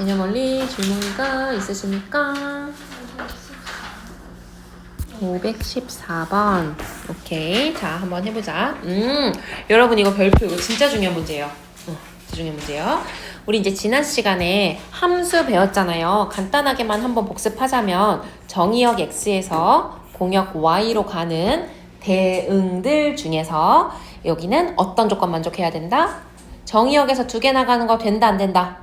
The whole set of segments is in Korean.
개념원리 질문가 있으십니까? 514번. 오케이. 자, 한번 해보자. 여러분 이거 별표 이거 진짜 중요한 문제예요. 진짜 중요한 문제예요. 우리 이제 지난 시간에 함수 배웠잖아요. 간단하게만 한번 복습하자면 정의역 X에서 공역 Y로 가는 대응들 중에서 여기는 어떤 조건 만족해야 된다? 정의역에서 2개 나가는 거 된다 안 된다?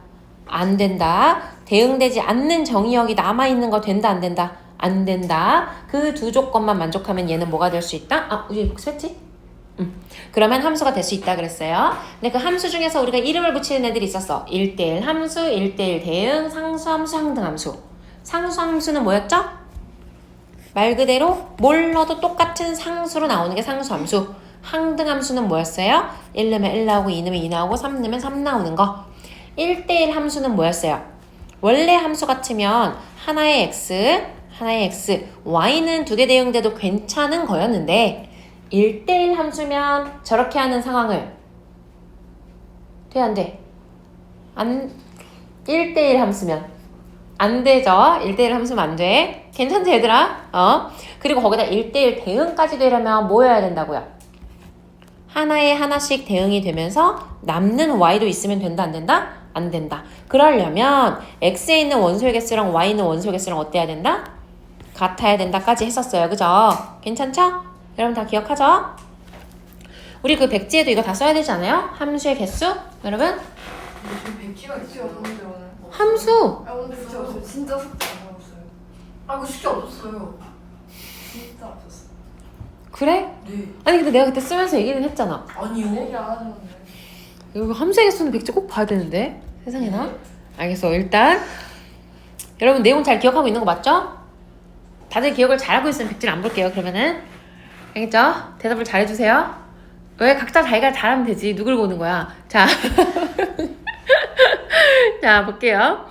안 된다. 대응되지 않는 정의역이 남아있는 거 된다 안 된다? 안 된다. 그 두 조건만 만족하면 얘는 뭐가 될 수 있다? 우리 복습했지? 그러면 함수가 될 수 있다 그랬어요. 근데 그 함수 중에서 우리가 이름을 붙이는 애들이 있었어. 1대1 함수, 1대1 대응, 상수함수, 항등함수. 상수함수는 뭐였죠? 말 그대로 뭘 넣어도 똑같은 상수로 나오는 게 상수함수. 항등함수는 뭐였어요? 1 넣으면 1 나오고 2 넣으면 2 나오고 3 넣으면 3 나오는 거. 1대1 함수는 뭐였어요? 원래 함수 같으면 하나의 x, 하나의 x, y는 2개 대응돼도 괜찮은 거였는데 1대1 함수면 저렇게 하는 상황을 돼? 안 돼? 1대1 함수면 안 되죠? 1대1 함수면 안 돼. 괜찮지 얘들아? 그리고 거기다 1대1 대응까지 되려면 뭐 해야 된다고요? 하나에 하나씩 대응이 되면서 남는 y도 있으면 된다 안 된다? 안 된다. 그러려면 x에 있는 원소의 개수랑 y에 있는 원소의 개수랑 어때야 된다? 같아야 된다까지 했었어요. 그죠? 괜찮죠? 여러분 다 기억하죠? 우리 그 백지에도 이거 다 써야 되지 않아요? 함수의 개수? 여러분? 백지가 있지 않는데 오늘. 함수! 오늘 진짜 없어요. 진짜 숙제 안 해봤어요. 이거 숙제 없었어요. 진짜 없었어. 그래? 네. 아니 근데 내가 그때 쓰면서 얘기는 했잖아. 아니요. 얘기 안 하셨는데. 이거 함수의 개수는 백지 꼭 봐야 되는데. 세상에나? 알겠어. 일단 여러분 내용 잘 기억하고 있는 거 맞죠? 다들 기억을 잘하고 있으면 백지를 안 볼게요. 그러면은 알겠죠? 대답을 잘해주세요. 왜 각자 자기가 잘하면 되지. 누굴 보는 거야? 자, 자 볼게요.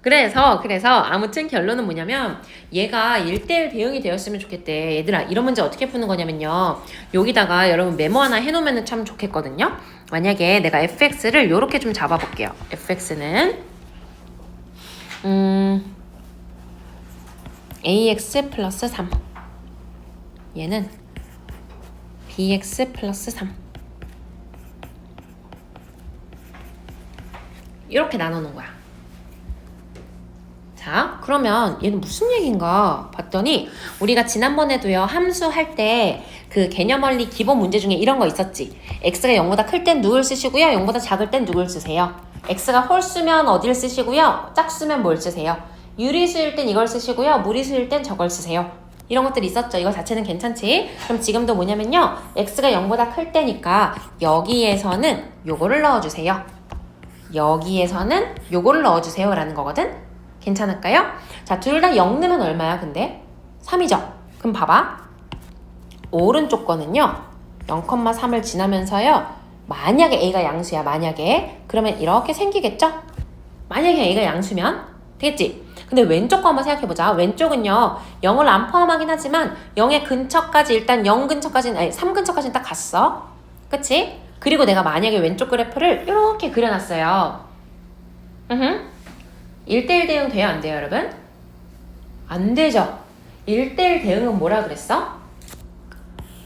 그래서 아무튼 결론은 뭐냐면 얘가 1대1 대응이 되었으면 좋겠대. 얘들아 이런 문제 어떻게 푸는 거냐면요. 여기다가 여러분 메모 하나 해놓으면 참 좋겠거든요. 만약에 내가 fx를 이렇게 좀 잡아볼게요. fx는 ax 플러스 3 얘는 bx 플러스 3 이렇게 나누는 거야. 자, 그러면 얘는 무슨 얘기인가 봤더니 우리가 지난번에도요 함수 할 때 그 개념원리 기본 문제 중에 이런 거 있었지. x가 0보다 클 땐 누굴 쓰시고요 0보다 작을 땐 누굴 쓰세요. x가 홀수면 어딜 쓰시고요 짝수면 뭘 쓰세요. 유리수일 땐 이걸 쓰시고요 무리수일 땐 저걸 쓰세요. 이런 것들이 있었죠. 이거 자체는 괜찮지. 그럼 지금도 뭐냐면요 x가 0보다 클 때니까 여기에서는 요거를 넣어주세요. 여기에서는 요거를 넣어주세요 라는 거거든. 괜찮을까요? 자, 둘 다 0 넣으면 얼마야 근데? 3이죠. 그럼 봐봐. 오른쪽 거는요 0,3을 지나면서요 만약에 a가 양수야 만약에 그러면 이렇게 생기겠죠? 만약에 a가 양수면 되겠지? 근데 왼쪽 거 한번 생각해보자. 왼쪽은요 0을 안 포함하긴 하지만 0의 근처까지 일단 0 근처까지는 아니 3 근처까지는 딱 갔어. 그치? 그리고 내가 만약에 왼쪽 그래프를 이렇게 그려놨어요. 1대1 대응 돼요? 안 돼요 여러분? 안 되죠? 1대1 대응은 뭐라 그랬어?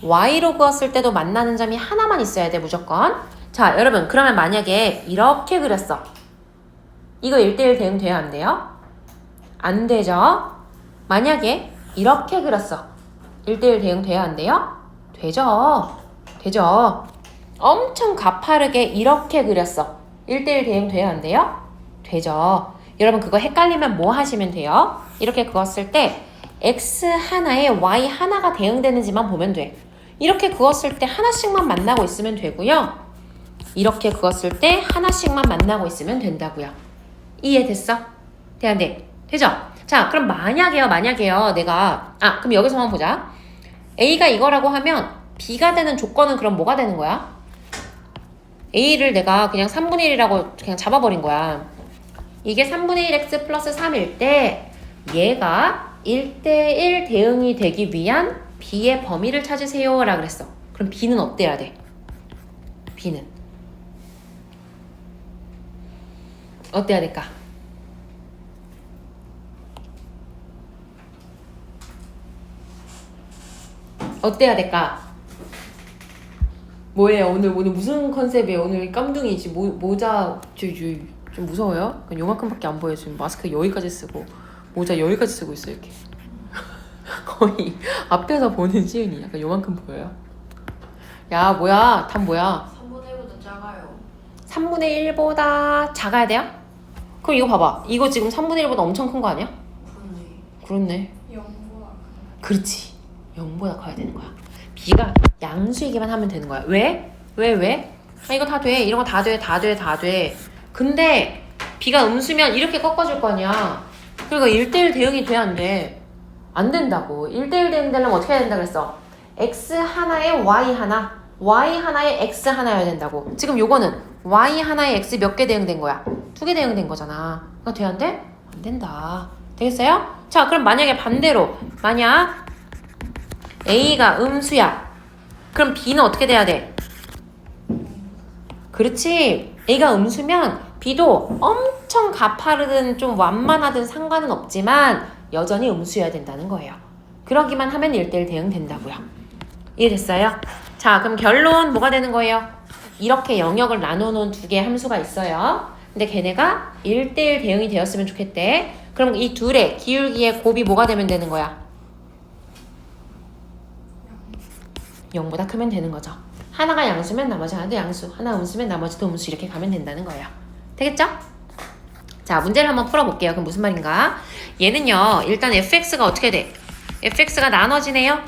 y로 그었을 때도 만나는 점이 하나만 있어야 돼 무조건. 자 여러분 그러면 만약에 이렇게 그렸어. 이거 1대1 대응 돼요? 안 돼요? 안 되죠? 만약에 이렇게 그렸어. 1대1 대응 돼요? 안 돼요? 되죠? 되죠? 엄청 가파르게 이렇게 그렸어. 1대1 대응 돼요? 안 돼요? 되죠? 여러분 그거 헷갈리면 뭐 하시면 돼요? 이렇게 그었을 때 x 하나에 y 하나가 대응되는지만 보면 돼. 이렇게 그었을 때 하나씩만 만나고 있으면 되고요. 이렇게 그었을 때 하나씩만 만나고 있으면 된다고요. 이해됐어? 돼? 안 돼? 되죠? 자 그럼 만약에요 내가 그럼 여기서만 보자. a가 이거라고 하면 b가 되는 조건은 그럼 뭐가 되는 거야? a를 내가 그냥 3분의 1이라고 그냥 잡아버린 거야. 이게 3분의 1x 플러스 3일 때 얘가 1대1 대응이 되기 위한 b의 범위를 찾으세요 라고 그랬어. 그럼 b는 어때야 돼? b는 어때야 될까? 어때야 될까? 뭐예요? 오늘 무슨 컨셉이에요? 오늘 깜둥이지 모자 좀 무서워요? 요만큼밖에 안 보여요. 지금 마스크 여기까지 쓰고 모자 여기까지 쓰고 있어요. 이렇게 거의 앞에서 보는 시은이 약간 요만큼 보여요. 야 뭐야? 답 뭐야? 3분의 1보다 작아요. 3분의 1보다 작아야 돼요? 그럼 이거 봐봐. 이거 지금 3분의 1보다 엄청 큰 거 아니야? 그렇네. 그렇네. 0보다 그렇지. 0보다 커야 되는 거야. b가 양수이기만 하면 되는 거야. 왜? 아, 이거 다 돼. 이런 거 다 돼. 근데 b가 음수면 이렇게 꺾어줄 거 아니야. 그러니까 1대1 대응이 돼, 안 돼? 안 된다고. 1대1 대응 되려면 어떻게 해야 된다 그랬어? x 하나에 y 하나, y 하나에 x 하나여야 된다고. 지금 요거는 y 하나에 x 몇 개 대응된 거야? 2개 대응된 거잖아. 그거 돼, 안 돼? 안 된다. 되겠어요? 자, 그럼 만약에 반대로 만약 a가 음수야. 그럼 b는 어떻게 돼야 돼? 그렇지. a가 음수면 b도 엄청 가파르든 좀 완만하든 상관은 없지만 여전히 음수여야 된다는 거예요. 그러기만 하면 1대1 대응 된다고요. 이해됐어요? 자, 그럼 결론 뭐가 되는 거예요? 이렇게 영역을 나눠놓은 두 개의 함수가 있어요. 근데 걔네가 1대1 대응이 되었으면 좋겠대. 그럼 이 둘의 기울기의 곱이 뭐가 되면 되는 거야? 0보다 크면 되는 거죠. 하나가 양수면 나머지 하나도 양수, 하나 음수면 나머지도 음수 이렇게 가면 된다는 거예요. 되겠죠? 자, 문제를 한번 풀어볼게요. 그럼 무슨 말인가? 얘는요, 일단 fx가 어떻게 돼? fx가 나눠지네요.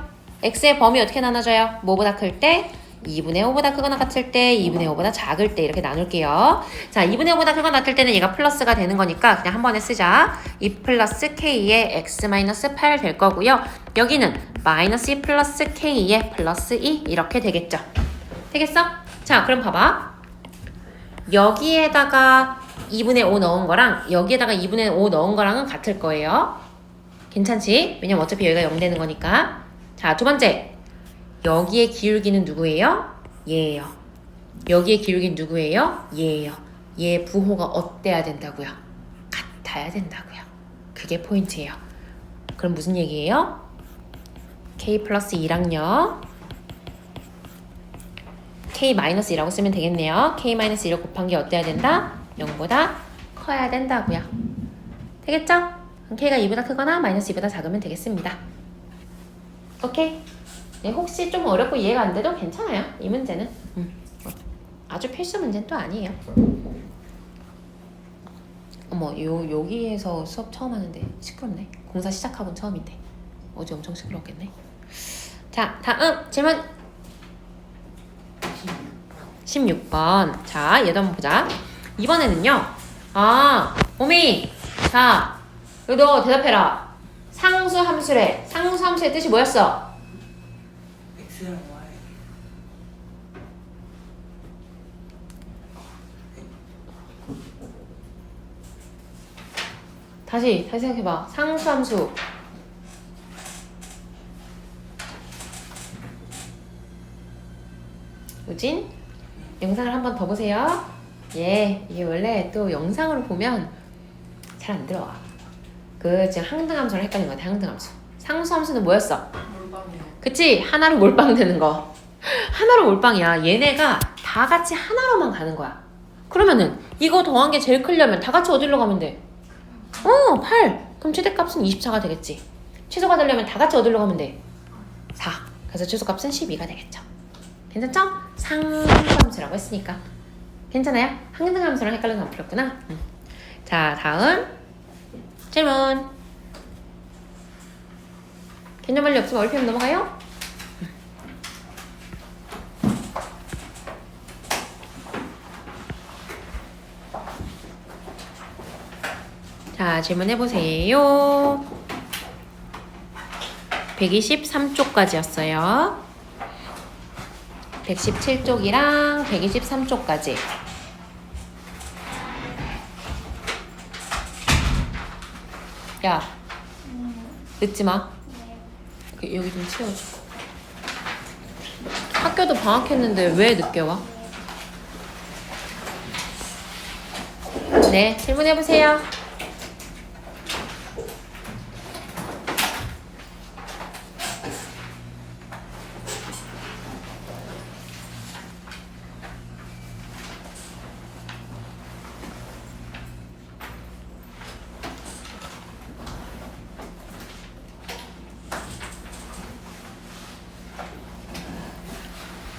x의 범위 어떻게 나눠져요? 뭐보다 클 때? 2분의 5보다 크거나 같을 때, 2분의 5보다 작을 때 이렇게 나눌게요. 자, 2분의 5보다 크거나 같을 때는 얘가 플러스가 되는 거니까 그냥 한 번에 쓰자. 2 플러스 k의 x-8 될 거고요. 여기는 마이너스 2 플러스 k의 플러스 2 이렇게 되겠죠. 되겠어? 자, 그럼 봐봐. 여기에다가 2분의 5 넣은 거랑 여기에다가 2분의 5 넣은 거랑은 같을 거예요. 괜찮지? 왜냐면 어차피 여기가 0 되는 거니까. 자, 두 번째. 여기의 기울기는 누구예요? 얘예요. 여기의 기울기는 누구예요? 얘예요. 얘 부호가 어때야 된다고요? 같아야 된다고요. 그게 포인트예요. 그럼 무슨 얘기예요? k 플러스 2랑요. k 마이너스 2라고 쓰면 되겠네요. k 마이너스 2를 곱한 게 어때야 된다? 0보다 커야 된다고요. 되겠죠? 그럼 k가 2보다 크거나 마이너스 2보다 작으면 되겠습니다. 오케이? 네, 혹시 좀 어렵고 이해가 안 돼도 괜찮아요. 이 문제는 아주 필수 문제는 또 아니에요. 어머, 여기에서 수업 처음 하는데 시끄럽네. 공사 시작하고는 처음인데 어제 엄청 시끄러웠겠네. 자, 다음 질문 16번. 자, 얘도 한번 보자. 이번에는요. 오미. 자, 너 대답해라. 상수 함수래. 상수 함수의 뜻이 뭐였어? X랑 Y. 다시 생각해봐. 상수 함수. 우진? 영상을 한 번 더 보세요. 예, 이게 원래 또 영상으로 보면 잘 안 들어와. 지금 항등함수랑 헷갈린 것 같아. 항등함수. 상수함수는 뭐였어? 몰빵이요. 그치? 하나로 몰빵 되는 거. 하나로 몰빵이야. 얘네가 다 같이 하나로만 가는 거야. 그러면은 이거 더한 게 제일 크려면 다 같이 어디로 가면 돼? 8. 그럼 최대값은 24가 되겠지. 최소가 되려면 다 같이 어디로 가면 돼? 4. 그래서 최소값은 12가 되겠죠. 괜찮죠? 상수함수라고 했으니까. 괜찮아요? 항등함수랑 헷갈려서 안 풀렸구나. 자, 다음 질문. 개념 원리 없으면 얼피면 넘어가요? 자, 질문해보세요. 123쪽까지였어요. 117쪽이랑 123쪽까지. 야, 늦지마. 여기 좀 치워줘. 학교도 방학했는데 왜 늦게 와? 네, 질문해보세요.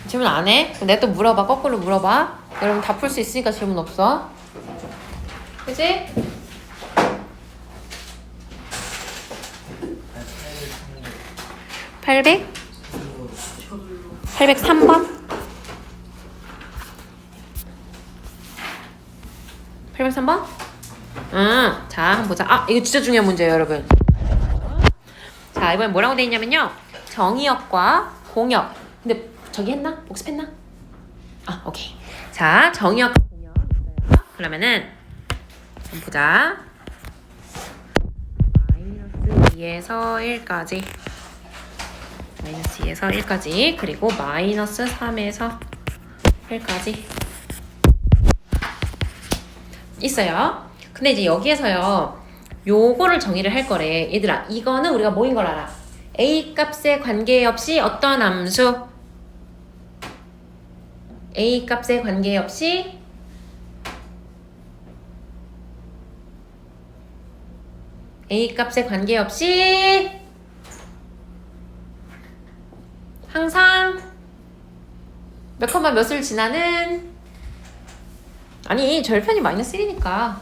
질문 안 해? 그럼 내가 또 물어봐. 거꾸로 물어봐. 여러분 다 풀 수 있으니까 질문 없어. 그치? 800? 803번? 803번? 자, 한번 보자. 아, 이거 진짜 중요한 문제예요, 여러분. 자, 이번엔 뭐라고 돼 있냐면요. 정의역과 공역. 근데 저기 했나? 복습했나? 아, 오케이. 자, 정의역과 공역 있어요. 그러면은 한번 보자. 마이너스 2에서 1까지. 마이너스 2에서 1까지. 그리고 마이너스 3에서 1까지. 있어요. 근데 이제 여기에서요. 요거를 정의를 할 거래. 얘들아, 이거는 우리가 뭐인 걸 알아? A 값에 관계없이 어떤 함수? A 값에 관계없이 A 값에 관계없이 항상 몇 컴마 몇을 지나는 아니 절편이 마이너스 1이니까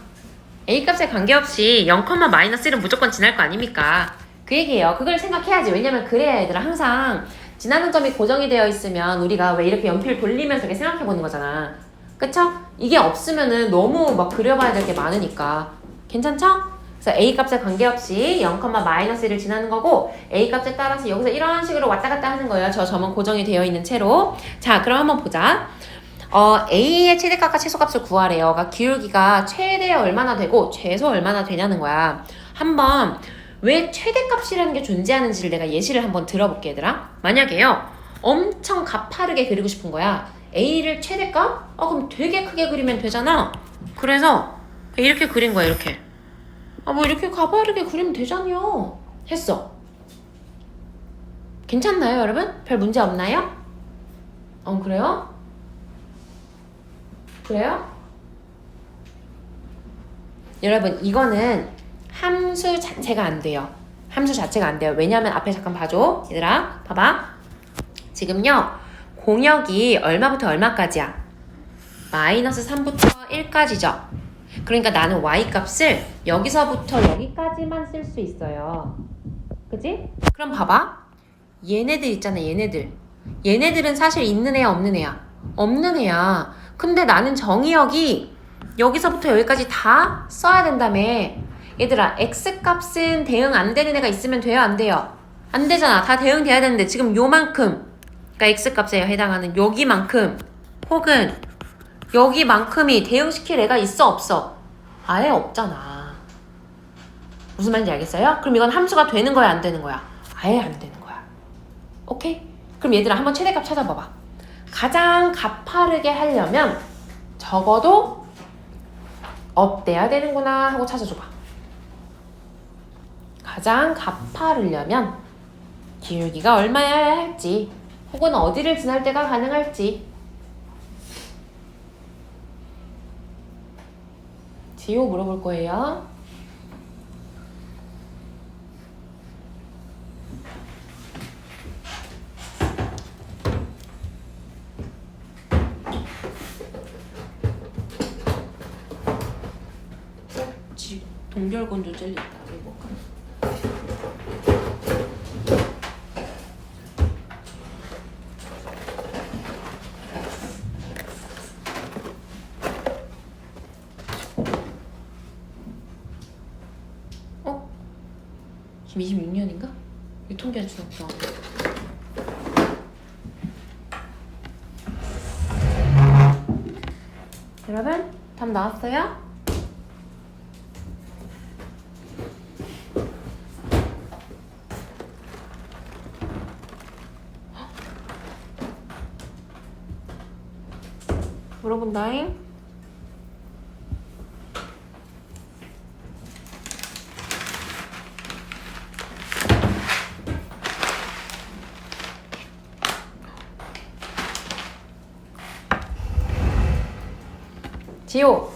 A 값에 관계없이 0, 마이너스 1은 무조건 지날 거 아닙니까? 그 얘기예요. 그걸 생각해야지. 왜냐면 그래야 얘들아 항상 지나는 점이 고정이 되어 있으면 우리가 왜 이렇게 연필 돌리면서 이렇게 생각해보는 거잖아. 그쵸? 이게 없으면은 너무 막 그려봐야 될 게 많으니까. 괜찮죠? 그래서 A 값에 관계없이 0, 마이너스 1을 지나는 거고 A 값에 따라서 여기서 이런 식으로 왔다 갔다 하는 거예요. 저 점은 고정이 되어 있는 채로. 자, 그럼 한번 보자. A의 최대값과 최소값을 구하래요. 그러니까 기울기가 최대 얼마나 되고 최소 얼마나 되냐는 거야. 한번 왜 최대값이라는 게 존재하는지를 내가 예시를 한번 들어볼게 얘들아. 만약에요. 엄청 가파르게 그리고 싶은 거야. A를 최대값? 그럼 되게 크게 그리면 되잖아. 그래서 이렇게 그린 거야 이렇게. 뭐 이렇게 가파르게 그리면 되잖요. 했어. 괜찮나요 여러분? 별 문제 없나요? 그래요? 그래요? 여러분 이거는 함수 자체가 안 돼요. 함수 자체가 안 돼요. 왜냐면 앞에 잠깐 봐줘. 얘들아 봐봐. 지금요 공역이 얼마부터 얼마까지야? 마이너스 3부터 1까지죠. 그러니까 나는 y값을 여기서부터 여기까지만 쓸 수 있어요. 그치? 그럼 봐봐. 얘네들 있잖아 얘네들. 얘네들은 사실 있는 애야 없는 애야? 없는 애야. 근데 나는 정의역이 여기서부터 여기까지 다 써야 된다며. 얘들아 x값은 대응 안 되는 애가 있으면 돼요 안 돼요? 안 되잖아. 다 대응돼야 되는데 지금 요만큼 그러니까 x값에 해당하는 여기만큼 혹은 여기만큼이 대응시킬 애가 있어 없어? 아예 없잖아. 무슨 말인지 알겠어요? 그럼 이건 함수가 되는 거야 안 되는 거야? 아예 안 되는 거야. 오케이? 그럼 얘들아 한번 최대값 찾아봐봐. 가장 가파르게 하려면 적어도 업돼야 되는구나 하고 찾아줘봐. 가장 가파르려면 기울기가 얼마여야 할지 혹은 어디를 지날 때가 가능할지. 지호 물어볼 거예요. 동결건조 젤리 있다. 이거 먹을까? 지금 26년인가? 유통기한 지났다. 여러분, 답 나왔어요? 물어본다잉. 지호,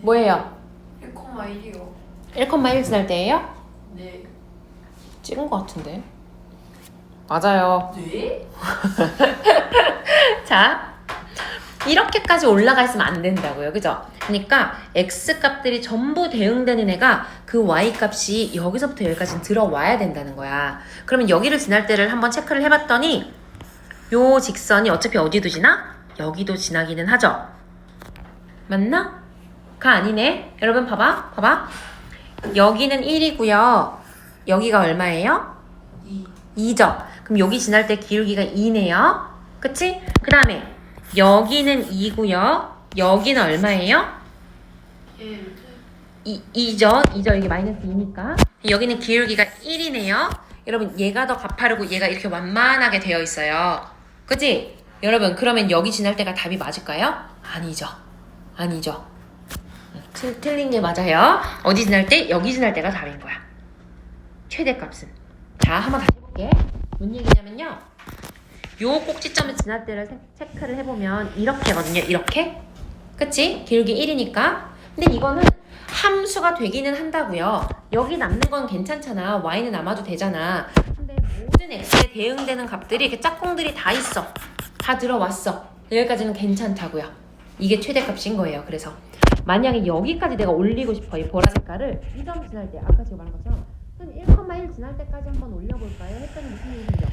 뭐예요? 1,1이요. 1,1 지날 때예요? 네. 찍은 것 같은데. 맞아요. 네? 자, 이렇게까지 올라가 있으면 안 된다고요. 그죠? 그러니까 x값들이 전부 대응되는 애가 그 y값이 여기서부터 여기까지 들어와야 된다는 거야. 그러면 여기를 지날 때를 한번 체크를 해봤더니 요 직선이 어차피 어디도 지나? 여기도 지나기는 하죠. 맞나? 가 아니네. 여러분 봐봐. 여기는 1이고요. 여기가 얼마예요? 2죠. 그럼 여기 지날 때 기울기가 2네요. 그치? 그 다음에 여기는 2고요. 여기는 얼마예요? 2죠. 여기 마이너스 2니까. 여기는 기울기가 1이네요. 여러분 얘가 더 가파르고 얘가 이렇게 완만하게 되어 있어요. 그치? 여러분 그러면 여기 지날 때가 답이 맞을까요? 아니죠. 틀린 게 맞아요. 어디 지날 때? 여기 지날 때가 답인 거야. 최대값은. 자, 한번 다시 해볼게. 뭔 얘기냐면요. 요 꼭지점을 지날 때를 체크를 해보면 이렇게거든요. 이렇게. 그치? 기울기 1이니까. 근데 이거는 함수가 되기는 한다고요. 여기 남는 건 괜찮잖아. y는 남아도 되잖아. 근데 모든 x에 대응되는 값들이 이렇게 짝꿍들이 다 있어. 다 들어왔어. 여기까지는 괜찮다고요. 이게 최대값인 거예요. 그래서 만약에 여기까지 내가 올리고 싶어. 이 보라 색깔을 2점 지날 때 아까 제가 말한 것처럼 그럼 1,1 지날 때까지 한번 올려볼까요? 했더니 무슨 일이 생겨?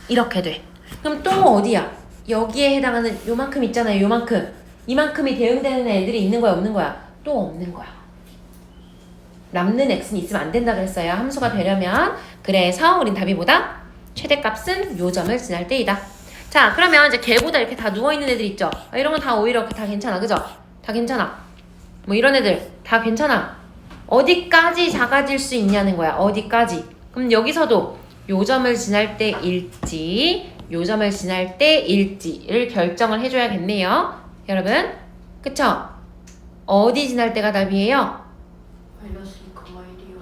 이렇게 돼. 그럼 또 어디야? 여기에 해당하는 요만큼 있잖아요. 요만큼. 이만큼이 대응되는 애들이 있는 거야? 없는 거야? 또 없는 거야. 남는 x는 있으면 안 된다 그랬어요. 함수가 되려면. 그래서 우린 답이 뭐다? 최대값은 요 점을 지날 때이다. 자, 그러면 이제 걔보다 이렇게 다 누워있는 애들 있죠? 이런 건 다 오히려 다 괜찮아. 그죠? 다 괜찮아. 뭐 이런 애들 다 괜찮아. 어디까지 작아질 수 있냐는 거야. 어디까지. 그럼 여기서도 요 점을 지날 때일지 요 점을 지날 때일지를 결정을 해줘야겠네요. 여러분. 그쵸? 어디 지날 때가 답이에요? 마이너스 2,1이요.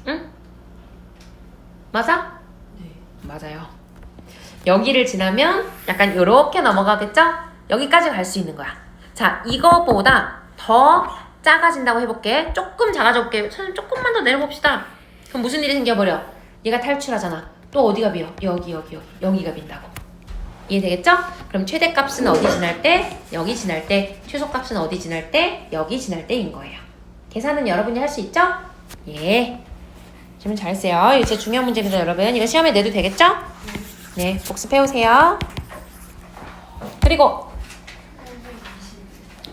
응? 맞아? 네. 맞아요. 여기를 지나면 약간 요렇게 넘어가겠죠? 여기까지 갈 수 있는 거야. 자, 이거보다 더 작아진다고 해볼게. 조금 작아져 볼게. 선생님 조금만 더 내려봅시다. 그럼 무슨 일이 생겨버려? 얘가 탈출하잖아. 또 어디가 비어? 여기가 빈다고. 이해되겠죠? 그럼 최대값은 어디 지날 때? 여기 지날 때. 최소값은 어디 지날 때? 여기 지날 때인 거예요. 계산은 여러분이 할 수 있죠? 예. 질문 잘했어요. 이거 진짜 중요한 문제입니다, 여러분. 이거 시험에 내도 되겠죠? 네, 복습해오세요. 그리고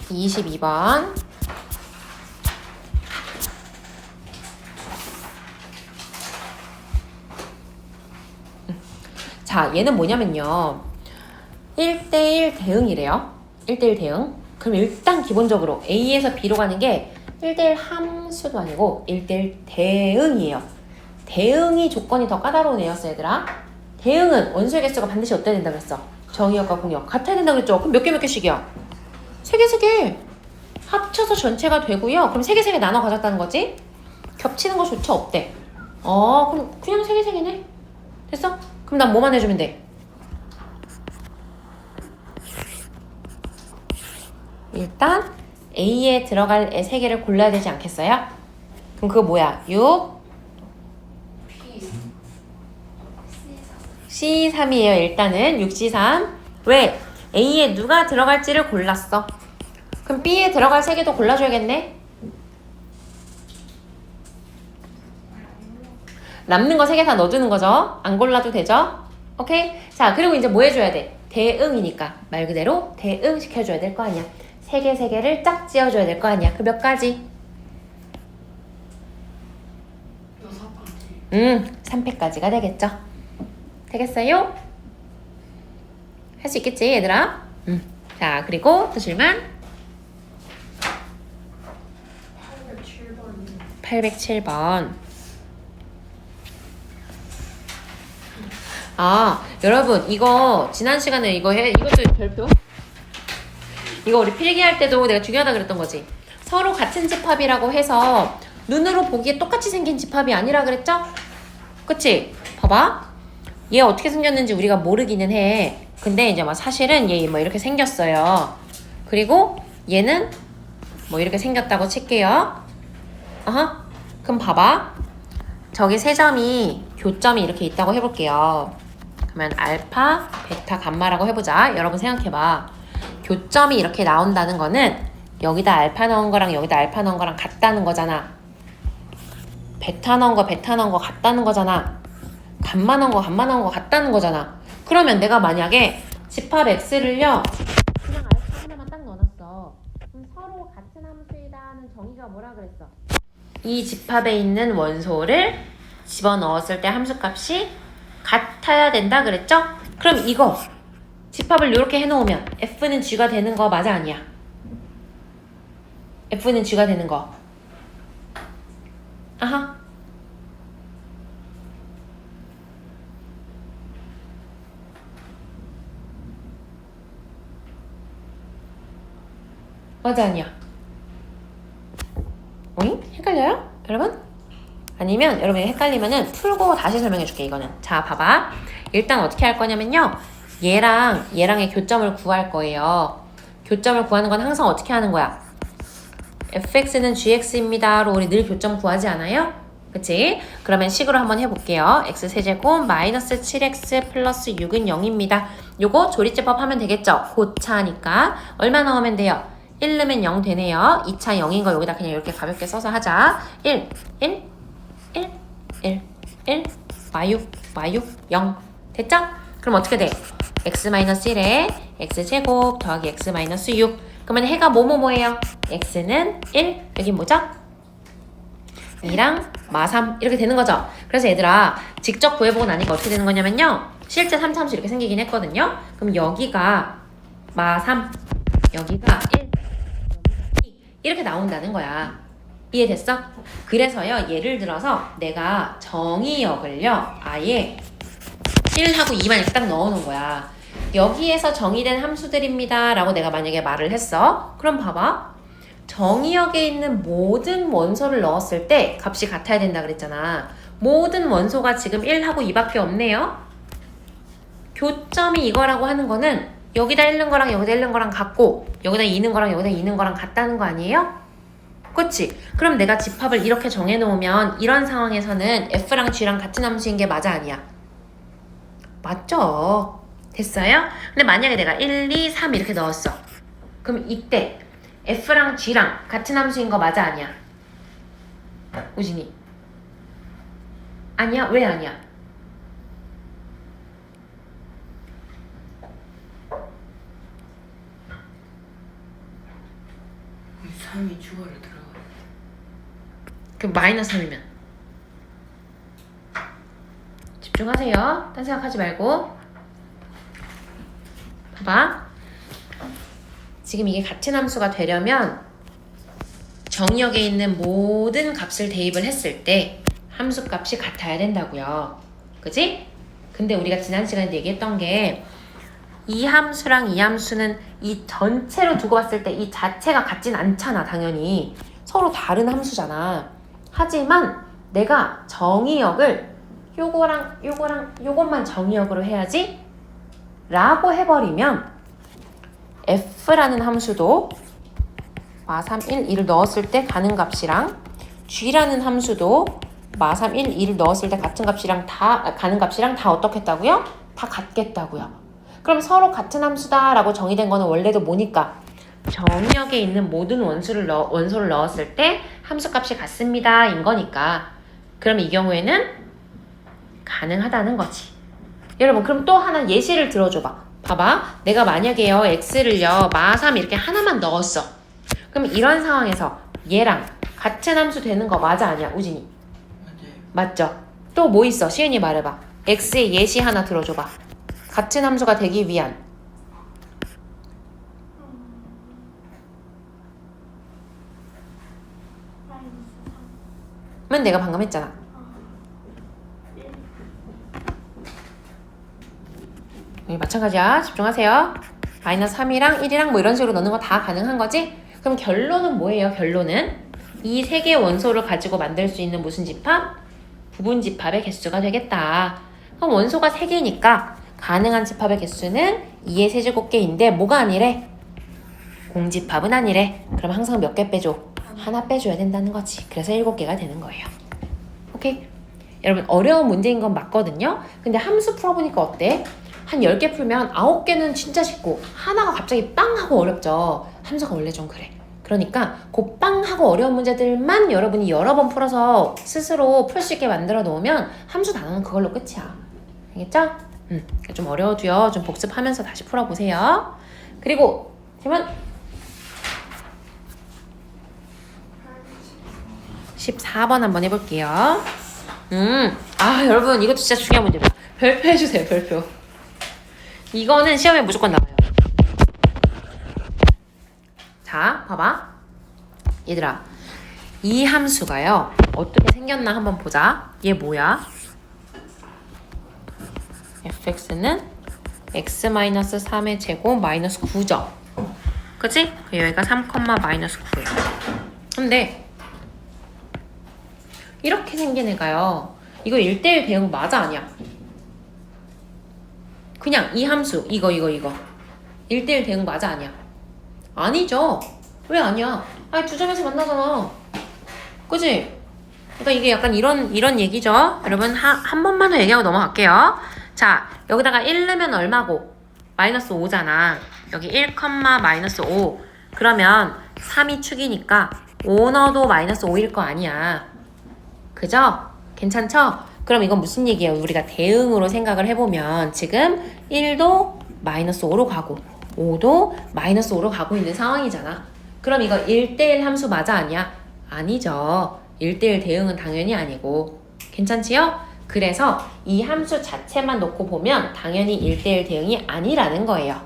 22번. 자, 얘는 뭐냐면요. 1대1 대응이래요. 1대1 대응. 그럼 일단 기본적으로 A에서 B로 가는 게 1대1 함수도 아니고 1대1 대응이에요. 대응이 조건이 더 까다로운 애였어, 얘들아. 대응은 원소의 개수가 반드시 어때야 된다 그랬어? 정의역과 공역. 같아야 된다 그랬죠? 그럼 몇 개씩이야? 3개. 합쳐서 전체가 되고요. 그럼 3개 나눠 가졌다는 거지? 겹치는 거조차 없대. 그럼 그냥 3개네. 됐어? 그럼 난 뭐만 해주면 돼? 일단 A에 들어갈 애 3개를 골라야 되지 않겠어요? 그럼 그거 뭐야? 6 C3이에요. 일단은 6C3. 왜? A에 누가 들어갈지를 골랐어. 그럼 B에 들어갈 3개도 골라줘야겠네. 남는 거 3개 다 넣어두는 거죠. 안 골라도 되죠. 오케이? 자, 그리고 이제 뭐 해줘야 돼? 대응이니까 말 그대로 대응 시켜줘야 될 거 아니야. 3개를 짝 지어줘야 될 거 아니야. 그 몇 가지? 3패까지가 되겠죠. 되겠어요? 할 수 있겠지, 얘들아? 자, 그리고 또 질문. 807번. 아, 여러분, 이거 지난 시간에 이것도 별표? 이거 우리 필기할 때도 내가 중요하다 그랬던 거지. 서로 같은 집합이라고 해서 눈으로 보기에 똑같이 생긴 집합이 아니라 그랬죠? 그치? 봐봐. 얘 어떻게 생겼는지 우리가 모르기는 해. 근데 이제 막 사실은 얘 뭐 이렇게 생겼어요. 그리고 얘는 뭐 이렇게 생겼다고 칠게요. 그럼 봐봐. 저기 세 점이 교점이 이렇게 있다고 해볼게요. 그러면 알파, 베타, 감마라고 해보자. 여러분 생각해봐. 교점이 이렇게 나온다는 거는 여기다 알파 넣은 거랑 여기다 알파 넣은 거랑 같다는 거잖아. 베타 넣은 거, 베타 넣은 거 같다는 거잖아. 감마 넣은 거, 감마 넣은 거 같다는 거잖아. 그러면 내가 만약에 집합 x를요 그냥 알파 하나만 딱 넣어놨어. 그럼 서로 같은 함수이다는 정의가 뭐라 그랬어? 이 집합에 있는 원소를 집어넣었을 때 함수값이 같아야 된다 그랬죠? 그럼 이거 집합을 이렇게 해놓으면 f는 g가 되는 거 맞아 아니야? f는 g가 되는 거. 아하. 맞아 아니야? 오잉? 헷갈려요? 여러분? 아니면 여러분이 헷갈리면은 풀고 다시 설명해 줄게 이거는. 자 봐봐. 일단 어떻게 할 거냐면요. 얘랑의 교점을 구할 거예요. 교점을 구하는 건 항상 어떻게 하는 거야? fx는 gx입니다로 우리 늘 교점 구하지 않아요? 그치? 그러면 식으로 한번 해볼게요. x세제곱 마이너스 7x 플러스 6은 0입니다. 요거 조리제법 하면 되겠죠? 고차니까 얼마 넣으면 돼요? 1 넣으면 0 되네요. 2차 0인 거 여기다 그냥 이렇게 가볍게 써서 하자. 1, 1, 1, 1, 1, 마육, 0. 됐죠? 그럼 어떻게 돼? x-1에 x제곱 더하기 x-6. 그러면 해가 뭐예요? x는 1, 여기 뭐죠? 2랑 마3 이렇게 되는 거죠. 그래서 얘들아 직접 구해보고 나니까 어떻게 되는 거냐면요. 실제 3차함수 이렇게 생기긴 했거든요. 그럼 여기가 마3, 여기가 1, 이렇게 나온다는 거야. 이해됐어? 그래서요 예를 들어서 내가 정의역을요 아예 1하고 2만 이렇게 딱 넣어놓은 거야. 여기에서 정의된 함수들입니다 라고 내가 만약에 말을 했어. 그럼 봐봐. 정의역에 있는 모든 원소를 넣었을 때 값이 같아야 된다 그랬잖아. 모든 원소가 지금 1하고 2밖에 없네요. 교점이 이거라고 하는 거는 여기다 1 넣은 거랑 여기다 1 넣은 거랑 같고 여기다 2 넣은 거랑 여기다 2 넣은 거랑 같다는 거 아니에요? 그치? 그럼 내가 집합을 이렇게 정해놓으면 이런 상황에서는 f랑 g랑 같은 함수인 게 맞아 아니야? 맞죠? 됐어요? 근데 만약에 내가 1, 2, 3 이렇게 넣었어. 그럼 이때 f랑 g랑 같은 함수인 거 맞아 아니야? 우진이 아니야? 왜 아니야? 3이 주어를 들어가. 그 마이너스 3이면 집중하세요. 딴 생각하지 말고 봐봐. 지금 이게 같은 함수가 되려면 정의역에 있는 모든 값을 대입을 했을 때 함수값이 같아야 된다고요. 그지? 근데 우리가 지난 시간에 얘기했던 게 이 함수랑 이 함수는 이 전체로 두고 봤을 때 이 자체가 같진 않잖아. 당연히 서로 다른 함수잖아. 하지만 내가 정의역을 요것만 정의역으로 해야지 라고 해버리면 f라는 함수도 마3, 1, 2를 넣었을 때 가는 값이랑 g라는 함수도 마3, 1, 2를 넣었을 때 같은 값이랑 가는 값이랑 다 어떻겠다고요? 다 같겠다고요. 그럼 서로 같은 함수다 라고 정의된 거는 원래도 뭐니까? 정의역에 있는 모든 원소를 넣었을 때 함수값이 같습니다 인 거니까. 그럼 이 경우에는 가능하다는 거지. 여러분 그럼 또 하나 예시를 들어줘봐. 봐봐. 내가 만약에요 x를요 마3 이렇게 하나만 넣었어. 그럼 이런 상황에서 얘랑 같은 함수 되는 거 맞아 아니야 우진이? 맞아요. 맞죠? 또 뭐 있어? 시은이 말해봐. x의 예시 하나 들어줘봐. 같은 함수가 되기 위한 면 내가 방금 했잖아. 여기 마찬가지야. 집중하세요. 마이너스 3이랑 1이랑 뭐 이런 식으로 넣는 거 다 가능한 거지? 그럼 결론은 뭐예요? 결론은 이 세 개의 원소를 가지고 만들 수 있는 무슨 집합? 부분 집합의 개수가 되겠다. 그럼 원소가 3개니까 가능한 집합의 개수는 2의 세제곱개인데 뭐가 아니래? 공집합은 아니래. 그럼 항상 몇 개 빼줘? 하나 빼줘야 된다는 거지. 그래서 7개가 되는 거예요. 오케이? 여러분 어려운 문제인 건 맞거든요. 근데 함수 풀어보니까 어때? 한 10개 풀면 9개는 진짜 쉽고 하나가 갑자기 빵 하고 어렵죠. 함수가 원래 좀 그래. 그러니까 그 빵 하고 어려운 문제들만 여러분이 여러 번 풀어서 스스로 풀 수 있게 만들어 놓으면 함수 단어는 그걸로 끝이야. 알겠죠? 좀 어려워도요. 좀 복습하면서 다시 풀어보세요. 그리고 질문 14번 한번 해볼게요. 여러분 이것도 진짜 중요한 문제입니다. 별표 해주세요. 별표. 이거는 시험에 무조건 나와요. 자, 봐봐. 얘들아, 이 함수가요. 어떻게 생겼나 한번 보자. 얘 뭐야? fx는 x-3의 제곱 마이너스 9죠. 그치? 여기가 3, 마이너스 9예요. 근데 이렇게 생긴 애가요. 이거 1대1 대응 맞아 아니야? 그냥 이 함수 이거 1대1 대응 맞아 아니야? 아니죠. 왜 아니야? 아니 두 점에서 만나잖아. 그치? 그러니까 이게 약간 이런 얘기죠. 여러분 한 번만 더 얘기하고 넘어갈게요. 자, 여기다가 1 넣으면 얼마고? 마이너스 5잖아. 여기 1, 마이너스 5. 그러면 3이 축이니까 5 넣어도 마이너스 5일 거 아니야. 그죠? 괜찮죠? 그럼 이건 무슨 얘기예요? 우리가 대응으로 생각을 해보면 지금 1도 마이너스 5로 가고 5도 마이너스 5로 가고 있는 상황이잖아. 그럼 이거 1대1 함수 맞아 아니야? 아니죠. 1대1 대응은 당연히 아니고. 괜찮지요? 그래서 이 함수 자체만 놓고 보면 당연히 1대1 대응이 아니라는 거예요.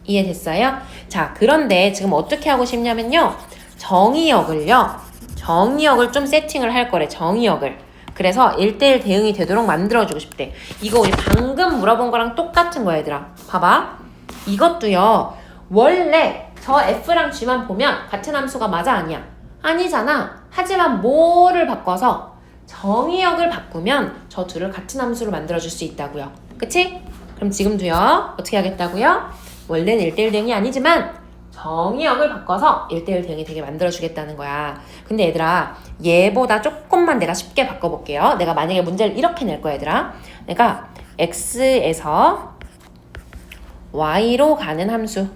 이해됐어요? 자, 그런데 지금 어떻게 하고 싶냐면요. 정의역을 좀 세팅을 할 거래. 정의역을. 그래서 1대1 대응이 되도록 만들어주고 싶대. 이거 우리 방금 물어본 거랑 똑같은 거야, 얘들아. 봐봐. 이것도요. 원래 저 F랑 G만 보면 같은 함수가 맞아 아니야? 아니잖아. 하지만 뭐를 바꿔서 정의역을 바꾸면 저 둘을 같은 함수로 만들어줄 수 있다고요. 그치? 그럼 지금도요. 어떻게 하겠다고요? 원래는 1대1 대응이 아니지만 정의역을 바꿔서 1대1 대응이 되게 만들어주겠다는 거야. 근데 얘들아, 얘보다 조금만 내가 쉽게 바꿔볼게요. 내가 만약에 문제를 이렇게 낼 거야, 얘들아. 내가 x에서 y로 가는 함수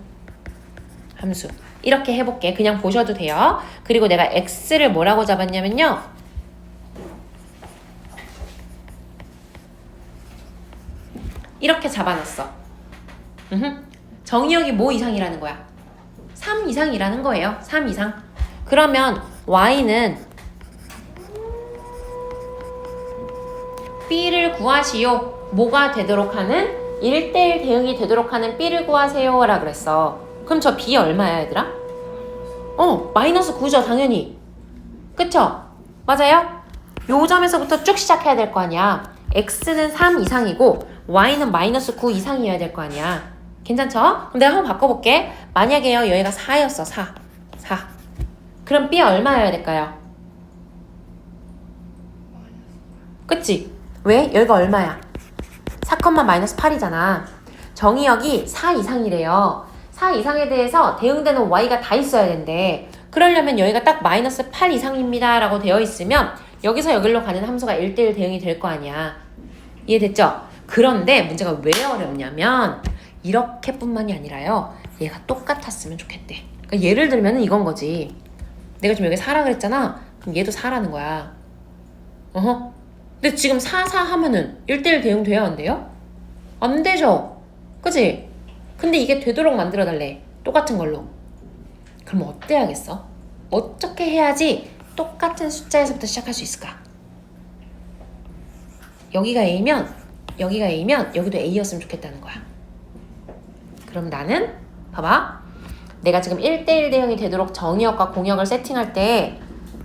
이렇게 해볼게. 그냥 보셔도 돼요. 그리고 내가 x를 뭐라고 잡았냐면요. 이렇게 잡아놨어. 정의역이 뭐 이상이라는 거야? 3 이상이라는 거예요. 3 이상. 그러면 y는 b를 구하시오. 뭐가 되도록 하는? 1대1 대응이 되도록 하는 b를 구하세요 라 그랬어. 그럼 저 b 얼마야 얘들아? 마이너스 9죠 당연히. 그쵸? 맞아요? 요 점에서부터 쭉 시작해야 될 거 아니야. x는 3 이상이고 y는 마이너스 9 이상이어야 될 거 아니야. 괜찮죠? 그럼 내가 한번 바꿔볼게. 만약에요 여기가 4였어. 4. 그럼 b 얼마여야 될까요? 그치? 왜? 여기가 얼마야? 4, 마이너스 8이잖아. 정의역이 4 이상이래요. 4 이상에 대해서 대응되는 y가 다 있어야 된대. 그러려면 여기가 딱 마이너스 8 이상입니다 라고 되어 있으면 여기서 여기로 가는 함수가 1대1 대응이 될 거 아니야. 이해됐죠? 그런데 문제가 왜 어렵냐면 이렇게 뿐만이 아니라요. 얘가 똑같았으면 좋겠대. 그러니까 예를 들면 이건 거지. 내가 지금 여기 4라 그랬잖아. 그럼 얘도 4라는 거야. 근데 지금 4 하면은 1대1 대응 돼야 안 돼요? 안 되죠? 그치? 근데 이게 되도록 만들어 달래. 똑같은 걸로. 그럼 어때야겠어? 어떻게 해야지 똑같은 숫자에서부터 시작할 수 있을까? 여기가 A면 여기도 A였으면 좋겠다는 거야. 그럼 나는 봐봐. 내가 지금 1대1 대응이 되도록 정의역과 공역을 세팅할 때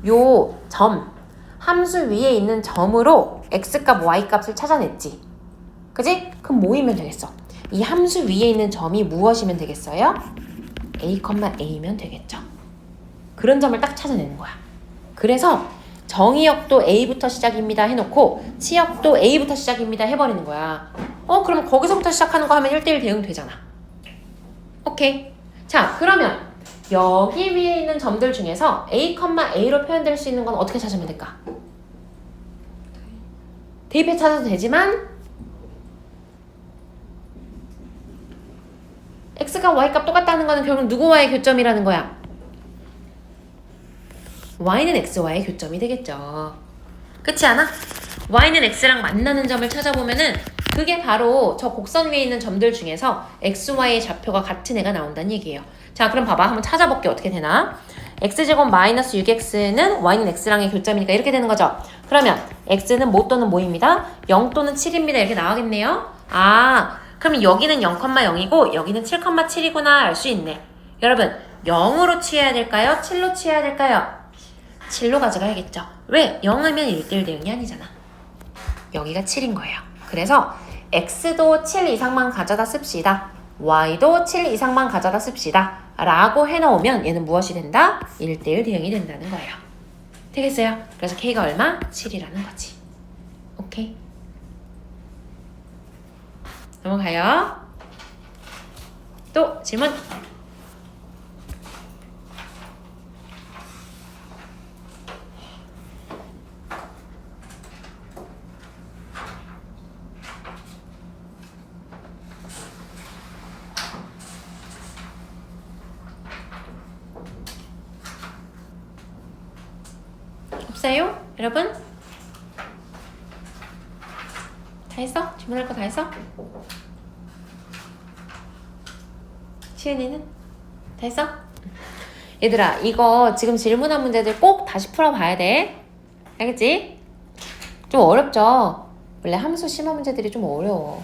요 점, 함수 위에 있는 점으로 x값, y값을 찾아냈지. 그지? 그럼 뭐이면 되겠어? 이 함수 위에 있는 점이 무엇이면 되겠어요? a, a면 되겠죠. 그런 점을 딱 찾아내는 거야. 그래서 정의역도 a부터 시작입니다 해놓고 치역도 a부터 시작입니다 해버리는 거야. 그러면 거기서부터 시작하는 거 하면 1대1 대응 되잖아. 오케이. 자, 그러면 여기 위에 있는 점들 중에서 a, a로 표현될 수 있는 건 어떻게 찾으면 될까? 대입해 찾아도 되지만 x가 y값 똑같다는 거는 결국 누구와의 교점이라는 거야? y는 x와의 교점이 되겠죠. 그렇지 않아? y는 x랑 만나는 점을 찾아보면은 그게 바로 저 곡선 위에 있는 점들 중에서 xy의 좌표가 같은 애가 나온다는 얘기예요. 자, 그럼 봐봐. 한번 찾아볼게. 어떻게 되나? x제곱 마이너스 6x는 y는 x랑의 교점이니까 이렇게 되는 거죠. 그러면 x는 뭐 또는 뭐입니다? 0 또는 7입니다. 이렇게 나와겠네요. 아, 그럼 여기는 0,0이고 여기는 7,7이구나 알 수 있네. 여러분, 0으로 취해야 될까요? 7로 취해야 될까요? 7로 가져가야겠죠. 왜? 0이면 1대1 대응이 아니잖아. 여기가 7인 거예요. 그래서 x도 7 이상만 가져다 씁시다. y도 7 이상만 가져다 씁시다. 라고 해놓으면 얘는 무엇이 된다? 1대1 대응이 된다는 거예요. 되겠어요? 그래서 k가 얼마? 7이라는 거지. 오케이? 넘어가요. 또 질문. 없어요? 여러분? 다 했어? 질문할 거 다 했어? 시은이는? 다 했어? 얘들아, 이거 지금 질문한 문제들 꼭 다시 풀어봐야 돼. 알겠지? 좀 어렵죠? 원래 함수 심화 문제들이 좀 어려워.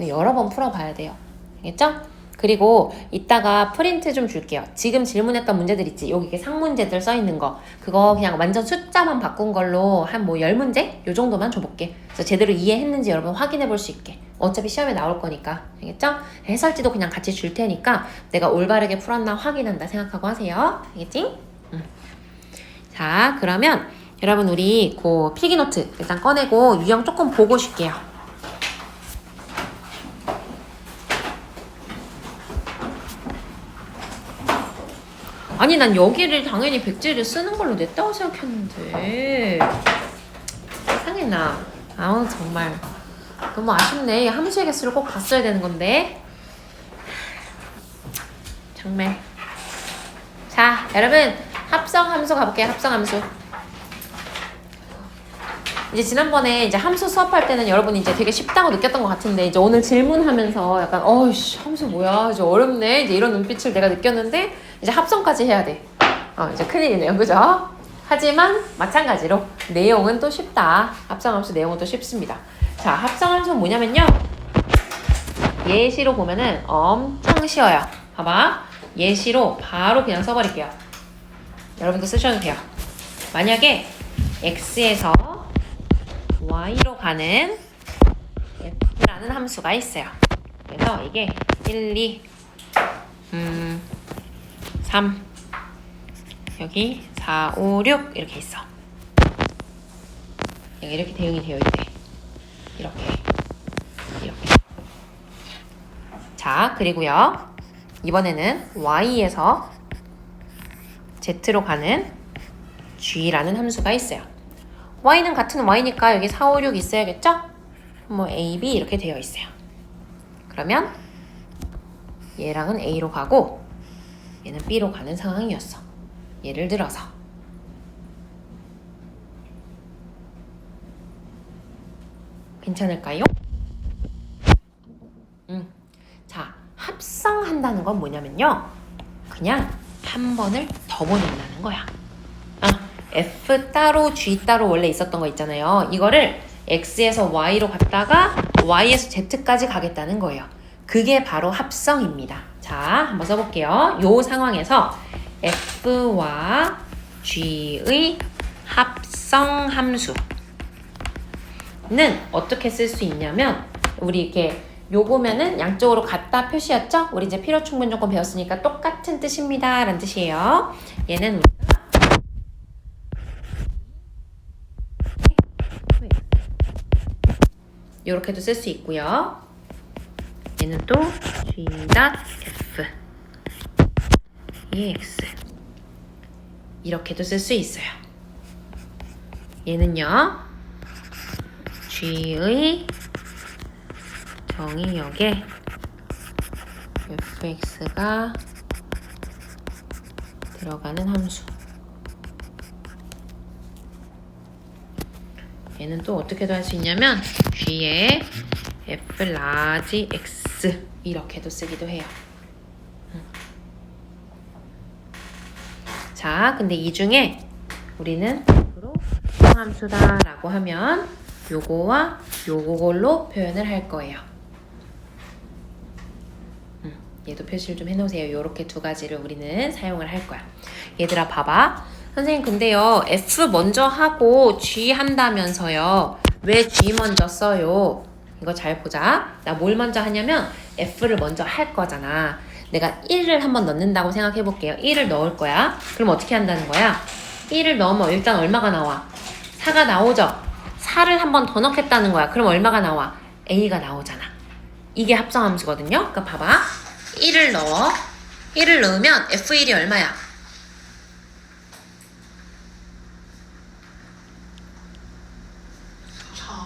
여러 번 풀어봐야 돼요. 알겠죠? 그리고 이따가 프린트 좀 줄게요. 지금 질문했던 문제들 있지? 여기 이렇게 상문제들 써있는 거. 그거 그냥 완전 숫자만 바꾼 걸로 한 뭐 10문제? 요 정도만 줘볼게. 그래서 제대로 이해했는지 여러분 확인해 볼 수 있게. 어차피 시험에 나올 거니까. 알겠죠? 해설지도 그냥 같이 줄 테니까 내가 올바르게 풀었나 확인한다 생각하고 하세요. 알겠지? 자, 그러면 여러분 우리 그 필기노트 일단 꺼내고 유형 조금 보고 쉴게요. 아니 난 여기를 당연히 백지를 쓰는 걸로 냈다고 생각했는데 이상했나. 아우 정말 너무 아쉽네. 함수의 개수를 꼭 봤어야 되는 건데 정말. 자, 여러분 합성함수 가볼게요. 합성함수. 이제 지난번에 이제 함수 수업할 때는 여러분이 이제 되게 쉽다고 느꼈던 것 같은데 이제 오늘 질문하면서 약간 어이씨 함수 뭐야 이제 어렵네 이제 이런 눈빛을 내가 느꼈는데 이제 합성까지 해야 돼. 이제 큰일이네요. 그죠? 하지만 마찬가지로 내용은 또 쉽다. 합성함수 내용은 또 쉽습니다. 자, 합성함수는 뭐냐면요. 예시로 보면은 엄청 쉬워요. 봐봐. 예시로 바로 그냥 써버릴게요. 여러분도 쓰셔도 돼요. 만약에 x에서 y로 가는 f라는 함수가 있어요. 그래서 이게 1, 2, 3 여기 4, 5, 6 이렇게 있어. 이렇게 대응이 되어 있대. 이렇게 자, 그리고요 이번에는 y에서 z로 가는 g라는 함수가 있어요. y는 같은 y니까 여기 4, 5, 6 있어야겠죠? 뭐 a, b 이렇게 되어 있어요. 그러면 얘랑은 a로 가고 얘는 b로 가는 상황이었어. 예를 들어서 괜찮을까요? 자, 합성한다는 건 뭐냐면요. 그냥 한 번을 더 보낸다는 거야. F 따로 G 따로 원래 있었던 거 있잖아요. 이거를 X에서 Y로 갔다가 Y에서 Z까지 가겠다는 거예요. 그게 바로 합성입니다. 자, 한번 써볼게요. 요 상황에서 F와 G의 합성 함수는 어떻게 쓸 수 있냐면 우리 이렇게 요거면은 양쪽으로 같다 표시였죠? 우리 이제 필요 충분 조건 배웠으니까 똑같은 뜻입니다. 라는 뜻이에요. 얘는 이렇게도 쓸 수 있고요. 얘는 또 G.F EX 이렇게도 쓸 수 있어요. 얘는요 G의 정의역에 fx가 들어가는 함수. 얘는 또 어떻게도 할 수 있냐면 G에 f 라지 x 이렇게도 쓰기도 해요. 자, 근데 이 중에 우리는 앞으로 합성함수다 라고 하면 요거와 요걸로 표현을 할 거예요. 얘도 표시를 좀 해놓으세요. 요렇게 두 가지를 우리는 사용을 할 거야. 얘들아 봐봐. 선생님 근데요 F 먼저 하고 G 한다면서요. 왜 G 먼저 써요? 이거 잘 보자. 나 뭘 먼저 하냐면 F를 먼저 할 거잖아. 내가 1을 한번 넣는다고 생각해 볼게요. 1을 넣을 거야. 그럼 어떻게 한다는 거야? 1을 넣으면 일단 얼마가 나와? 4가 나오죠? 4를 한번 더 넣겠다는 거야. 그럼 얼마가 나와? A가 나오잖아. 이게 합성함수거든요. 그러니까 봐봐. 1을 넣어. 1을 넣으면 F1이 얼마야?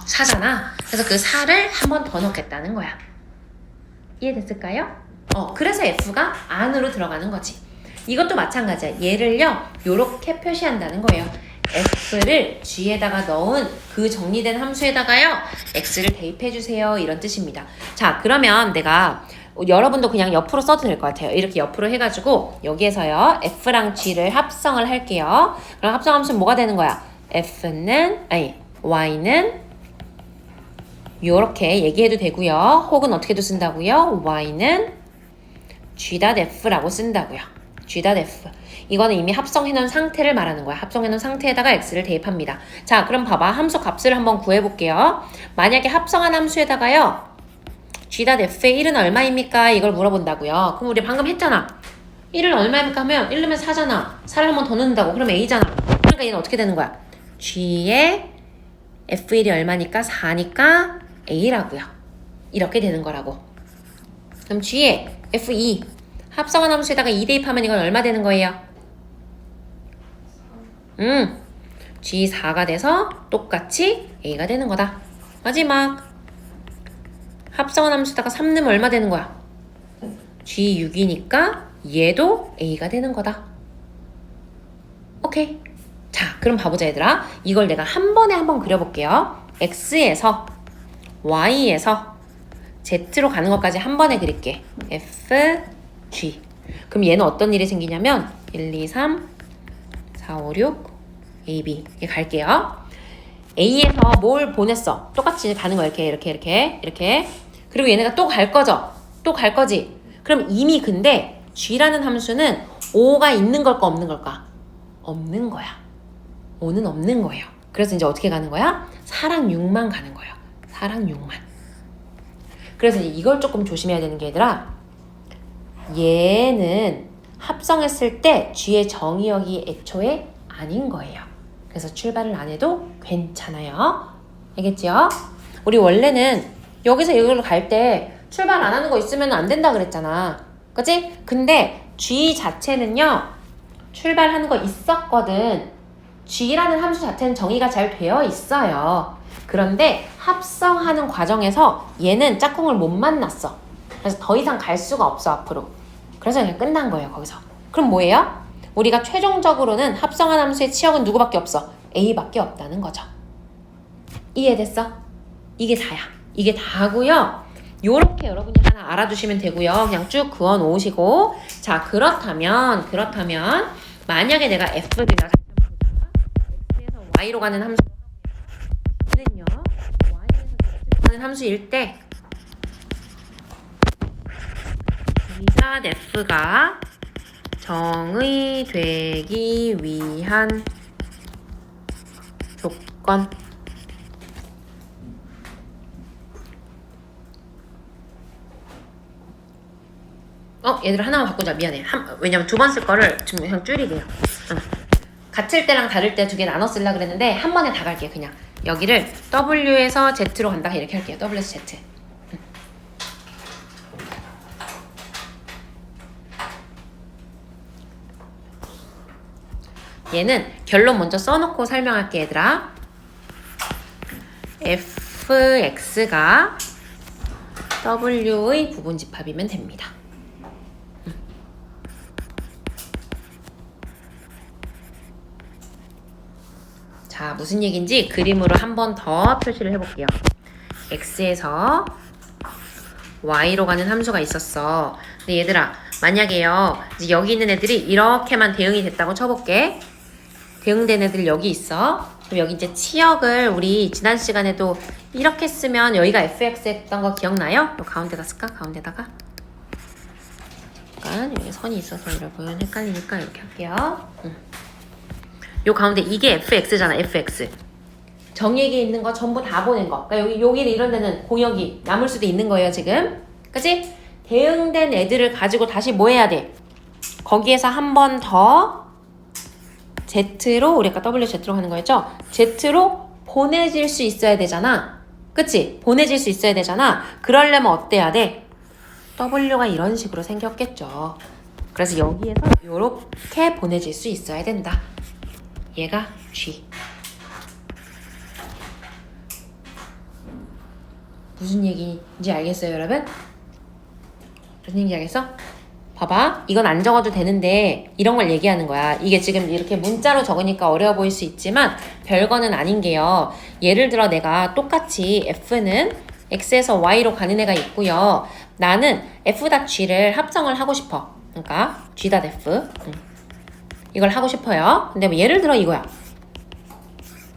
4잖아. 그래서 그 4를 한 번 더 넣겠다는 거야. 이해됐을까요? 그래서 F가 안으로 들어가는 거지. 이것도 마찬가지야. 얘를요, 요렇게 표시한다는 거예요. F를 G에다가 넣은 그 정리된 함수에다가요, X를 대입해주세요. 이런 뜻입니다. 자, 그러면 내가 여러분도 그냥 옆으로 써도 될 것 같아요. 이렇게 옆으로 해가지고 여기에서요, F랑 G를 합성을 할게요. 그럼 합성함수는 뭐가 되는 거야? Y는 요렇게 얘기해도 되고요. 혹은 어떻게도 쓴다고요? Y는 G.F라고 쓴다고요. G.F. 이거는 이미 합성해놓은 상태를 말하는 거야. 합성해놓은 상태에다가 X를 대입합니다. 자, 그럼 봐봐. 함수 값을 한번 구해볼게요. 만약에 합성한 함수에다가요, G.F의 1은 얼마입니까? 이걸 물어본다고요. 그럼 우리 방금 했잖아. 1은 얼마입니까? 하면 1 넣으면 4잖아. 4를 한 번 더 넣는다고. 그럼 A잖아. 그러니까 얘는 어떻게 되는 거야? G의 F1이 얼마니까? 4니까 A라고요. 이렇게 되는 거라고. 그럼 G의 F2 합성한 함수에다가 2 대입하면 이건 얼마 되는 거예요? G4가 돼서 똑같이 A가 되는 거다. 마지막 합성한 함수에다가 3 넣으면 얼마 되는 거야? G6이니까 얘도 A가 되는 거다. 오케이. 자, 그럼 봐보자 얘들아. 이걸 내가 한 번에 한번 그려볼게요. X에서 Y에서 Z로 가는 것까지 한 번에 그릴게. F, G. 그럼 얘는 어떤 일이 생기냐면 1, 2, 3, 4, 5, 6, A, B 이렇게 갈게요. A에서 뭘 보냈어? 똑같이 가는 거야. 이렇게. 그리고 얘네가 또 갈 거죠? 또 갈 거지? 그럼 이미 근데 G라는 함수는 5가 있는 걸까 없는 걸까? 없는 거야. 5는 없는 거예요. 그래서 이제 어떻게 가는 거야? 4랑 6만 가는 거예요. 4랑 6만. 그래서 이걸 조금 조심해야 되는 게 얘들아, 얘는 합성했을 때 G의 정의역이 애초에 아닌 거예요. 그래서 출발을 안 해도 괜찮아요. 알겠지요? 우리 원래는 여기서 여기로 갈 때 출발 안 하는 거 있으면 안 된다 그랬잖아. 그치? 근데 G 자체는요, 출발하는 거 있었거든. G라는 함수 자체는 정의가 잘 되어 있어요. 그런데 합성하는 과정에서 얘는 짝꿍을 못 만났어. 그래서 더 이상 갈 수가 없어 앞으로. 그래서 그냥 끝난 거예요 거기서. 그럼 뭐예요? 우리가 최종적으로는 합성한 함수의 치역은 누구밖에 없어? A밖에 없다는 거죠. 이해됐어? 이게 다야. 이게 다고요. 요렇게 여러분이 하나 알아두시면 되고요. 그냥 쭉 그어 놓으시고. 자, 그렇다면 만약에 내가 F를 X에서 Y로 가는 함수 는요, Y에서 X로 가는 함수일 때 F가 정의되기 위한 조건. 얘들아 하나만 바꾸자. 미안해. 왜냐면 두 번 쓸 거를 지금 그냥 줄이게요. 같을 때랑 다를 때 두 개 나눠 쓰려고 그랬는데 한 번에 다 갈게요. 그냥 여기를 W에서 Z로 간다 이렇게 할게요. W에서 Z. 얘는 결론 먼저 써놓고 설명할게 얘들아. F fx가 w의 부분집합이면 됩니다. 자, 무슨 얘기인지 그림으로 한 번 더 표시를 해볼게요. x에서 y로 가는 함수가 있었어. 근데 얘들아, 만약에요, 이제 여기 있는 애들이 이렇게만 대응이 됐다고 쳐볼게. 대응된 애들 여기 있어. 그럼 여기 이제 치역을 우리 지난 시간에도 이렇게 쓰면 여기가 fx 했던 거 기억나요? 요 가운데다 쓸까? 가운데다가. 잠깐, 여기 선이 있어서 여러분 헷갈리니까 이렇게 할게요. 요 가운데 이게 fx잖아, fx. 정의기에 있는 거 전부 다 보낸 거. 그러니까 여기 이런 데는 공역이 남을 수도 있는 거예요, 지금. 그치? 대응된 애들을 가지고 다시 뭐 해야 돼? 거기에서 한 번 더 Z로, 우리 아까 WZ로 하는 거였죠? Z로 보내질 수 있어야 되잖아. 그치? 보내질 수 있어야 되잖아. 그러려면 어때야 돼? W가 이런 식으로 생겼겠죠. 그래서 여기에서 이렇게 보내질 수 있어야 된다. 얘가 G. 무슨 얘기인지 알겠어요, 여러분? 무슨 얘기인지 알겠어? 봐봐. 이건 안 적어도 되는데 이런 걸 얘기하는 거야. 이게 지금 이렇게 문자로 적으니까 어려워 보일 수 있지만 별거는 아닌 게요. 예를 들어 내가 똑같이 F는 X에서 Y로 가는 애가 있고요. 나는 F.G를 합성을 하고 싶어. 그러니까 G.F. 이걸 하고 싶어요. 근데 뭐 예를 들어 이거야.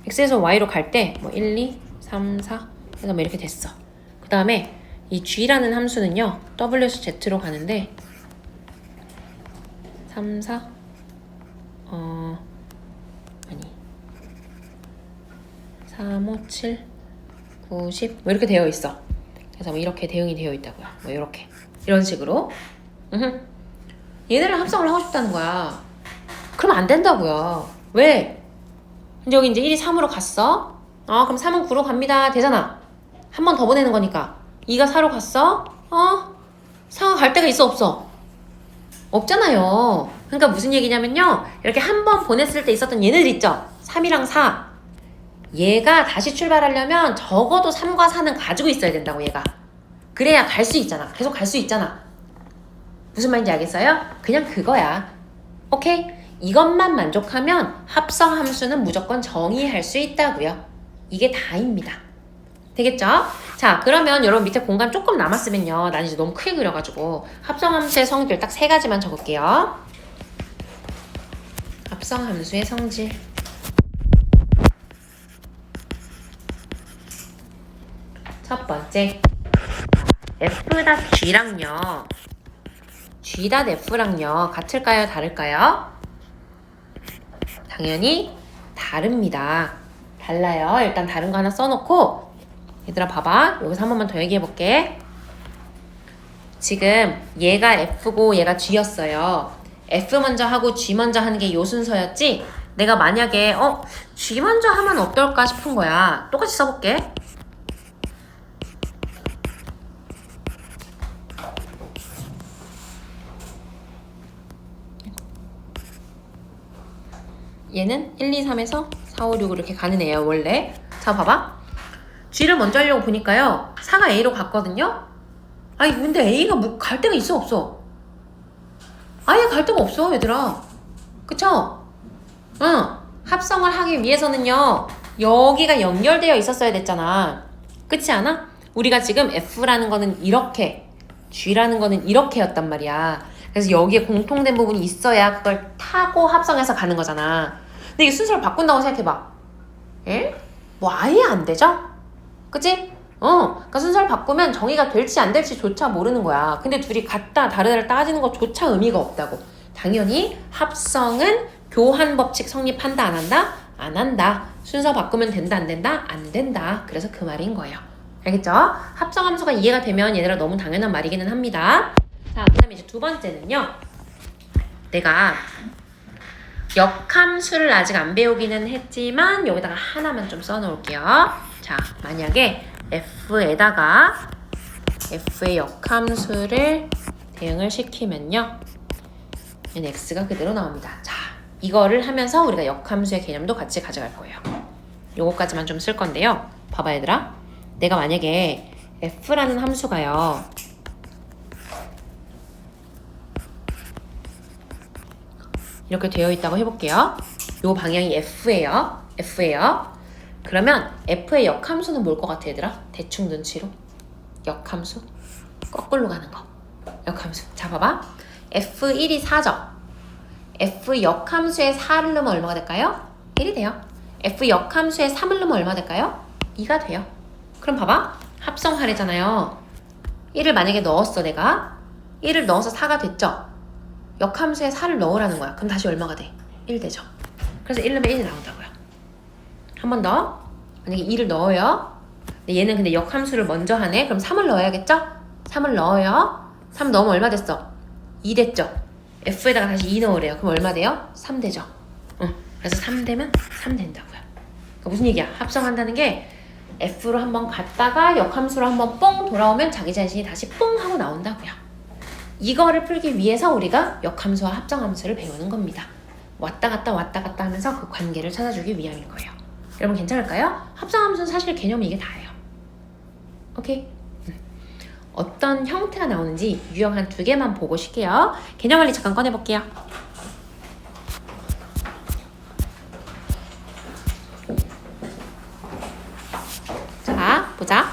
X에서 Y로 갈 때 뭐 1, 2, 3, 4 해서 뭐 이렇게 됐어. 그 다음에 이 G라는 함수는요. W에서 Z로 가는데 3, 4 아니 3, 5, 7 9, 10 뭐 이렇게 되어 있어. 그래서 뭐 이렇게 대응이 되어 있다고요. 뭐 이렇게 이런 식으로 얘네를 합성을 하고 싶다는 거야. 그럼 안 된다고요. 왜? 근데 여기 이제 1이 3으로 갔어. 그럼 3은 9로 갑니다. 되잖아. 한 번 더 보내는 거니까. 2가 4로 갔어. 4가 갈 데가 있어, 없어? 없잖아요. 그러니까 무슨 얘기냐면요. 이렇게 한 번 보냈을 때 있었던 얘네들 있죠? 3이랑 4. 얘가 다시 출발하려면 적어도 3과 4는 가지고 있어야 된다고, 얘가. 그래야 갈 수 있잖아. 계속 갈 수 있잖아. 무슨 말인지 알겠어요? 그냥 그거야. 오케이? 이것만 만족하면 합성 함수는 무조건 정의할 수 있다고요. 이게 다입니다. 되겠죠? 자, 그러면 여러분 밑에 공간 조금 남았으면요. 난 이제 너무 크게 그려가지고 합성함수의 성질 딱 3가지만 적을게요. 합성함수의 성질. 첫 번째, F.G랑요. G.F랑요. 같을까요? 다를까요? 당연히 다릅니다. 달라요. 일단 다른 거 하나 써놓고 얘들아 봐봐. 여기서 한 번만 더 얘기해볼게. 지금 얘가 F고 얘가 G였어요. F 먼저 하고 G 먼저 하는 게 요 순서였지? 내가 만약에 G 먼저 하면 어떨까 싶은 거야. 똑같이 써볼게. 얘는 1, 2, 3에서 4, 5, 6으로 이렇게 가는 애예요, 원래. 자, 봐봐. G를 먼저 하려고 보니까요. 4가 A로 갔거든요? 아니, 근데 A가 갈 데가 있어, 없어? 아예 갈 데가 없어, 얘들아. 그쵸? 합성을 하기 위해서는요. 여기가 연결되어 있었어야 됐잖아. 그렇지 않아? 우리가 지금 F라는 거는 이렇게, G라는 거는 이렇게였단 말이야. 그래서 여기에 공통된 부분이 있어야 그걸 타고 합성해서 가는 거잖아. 근데 이 순서를 바꾼다고 생각해봐. 에? 뭐 아예 안 되죠? 그치? 그러니까 순서를 바꾸면 정의가 될지 안 될지조차 모르는 거야. 근데 둘이 같다 다르다를 따지는 것조차 의미가 없다고. 당연히 합성은 교환 법칙 성립한다 안 한다? 안 한다. 순서 바꾸면 된다 안 된다? 안 된다. 그래서 그 말인 거예요. 알겠죠? 합성함수가 이해가 되면 얘들아 너무 당연한 말이기는 합니다. 자, 그 다음에 이제 두 번째는요. 내가 역함수를 아직 안 배우기는 했지만 여기다가 하나만 좀 써놓을게요. 자, 만약에 F에다가 F의 역함수를 대응을 시키면요. 얘는 X가 그대로 나옵니다. 자, 이거를 하면서 우리가 역함수의 개념도 같이 가져갈 거예요. 요거까지만 좀 쓸 건데요. 봐봐 얘들아. 내가 만약에 f라는 함수가요. 이렇게 되어 있다고 해볼게요. 요 방향이 f예요. 그러면 f의 역함수는 뭘 것 같아 얘들아? 대충 눈치로. 역함수? 거꾸로 가는 거. 역함수. 자 봐봐. f1이 4죠. f 역함수에 4를 넣으면 얼마가 될까요? 1이 돼요. f 역함수에 3을 넣으면 얼마 될까요? 2가 돼요. 그럼 봐봐. 합성하래잖아요. 1을 만약에 넣었어 내가. 1을 넣어서 4가 됐죠. 역함수에 4를 넣으라는 거야. 그럼 다시 얼마가 돼? 1 되죠. 그래서 1 넣으면 1이 나온다고요. 한 번 더. 만약에 2를 넣어요. 근데 얘는 근데 역함수를 먼저 하네. 그럼 3을 넣어야겠죠? 3을 넣어요. 3 넣으면 얼마 됐어? 2 됐죠? f에다가 다시 2 넣으래요. 그럼 얼마 돼요? 3 되죠? 그래서 3 되면 3 된다고요. 그러니까 무슨 얘기야? 합성한다는 게 f로 한번 갔다가 역함수로 한번 뽕 돌아오면 자기 자신이 다시 뽕 하고 나온다고요. 이거를 풀기 위해서 우리가 역함수와 합성함수를 배우는 겁니다. 왔다 갔다 하면서 그 관계를 찾아주기 위함인 거예요. 여러분 괜찮을까요? 합성함수는 사실 개념이 이게 다예요. 오케이? 어떤 형태가 나오는지 유형 한 2개만 보고 쉴게요. 개념 원리 잠깐 꺼내볼게요. 자, 보자.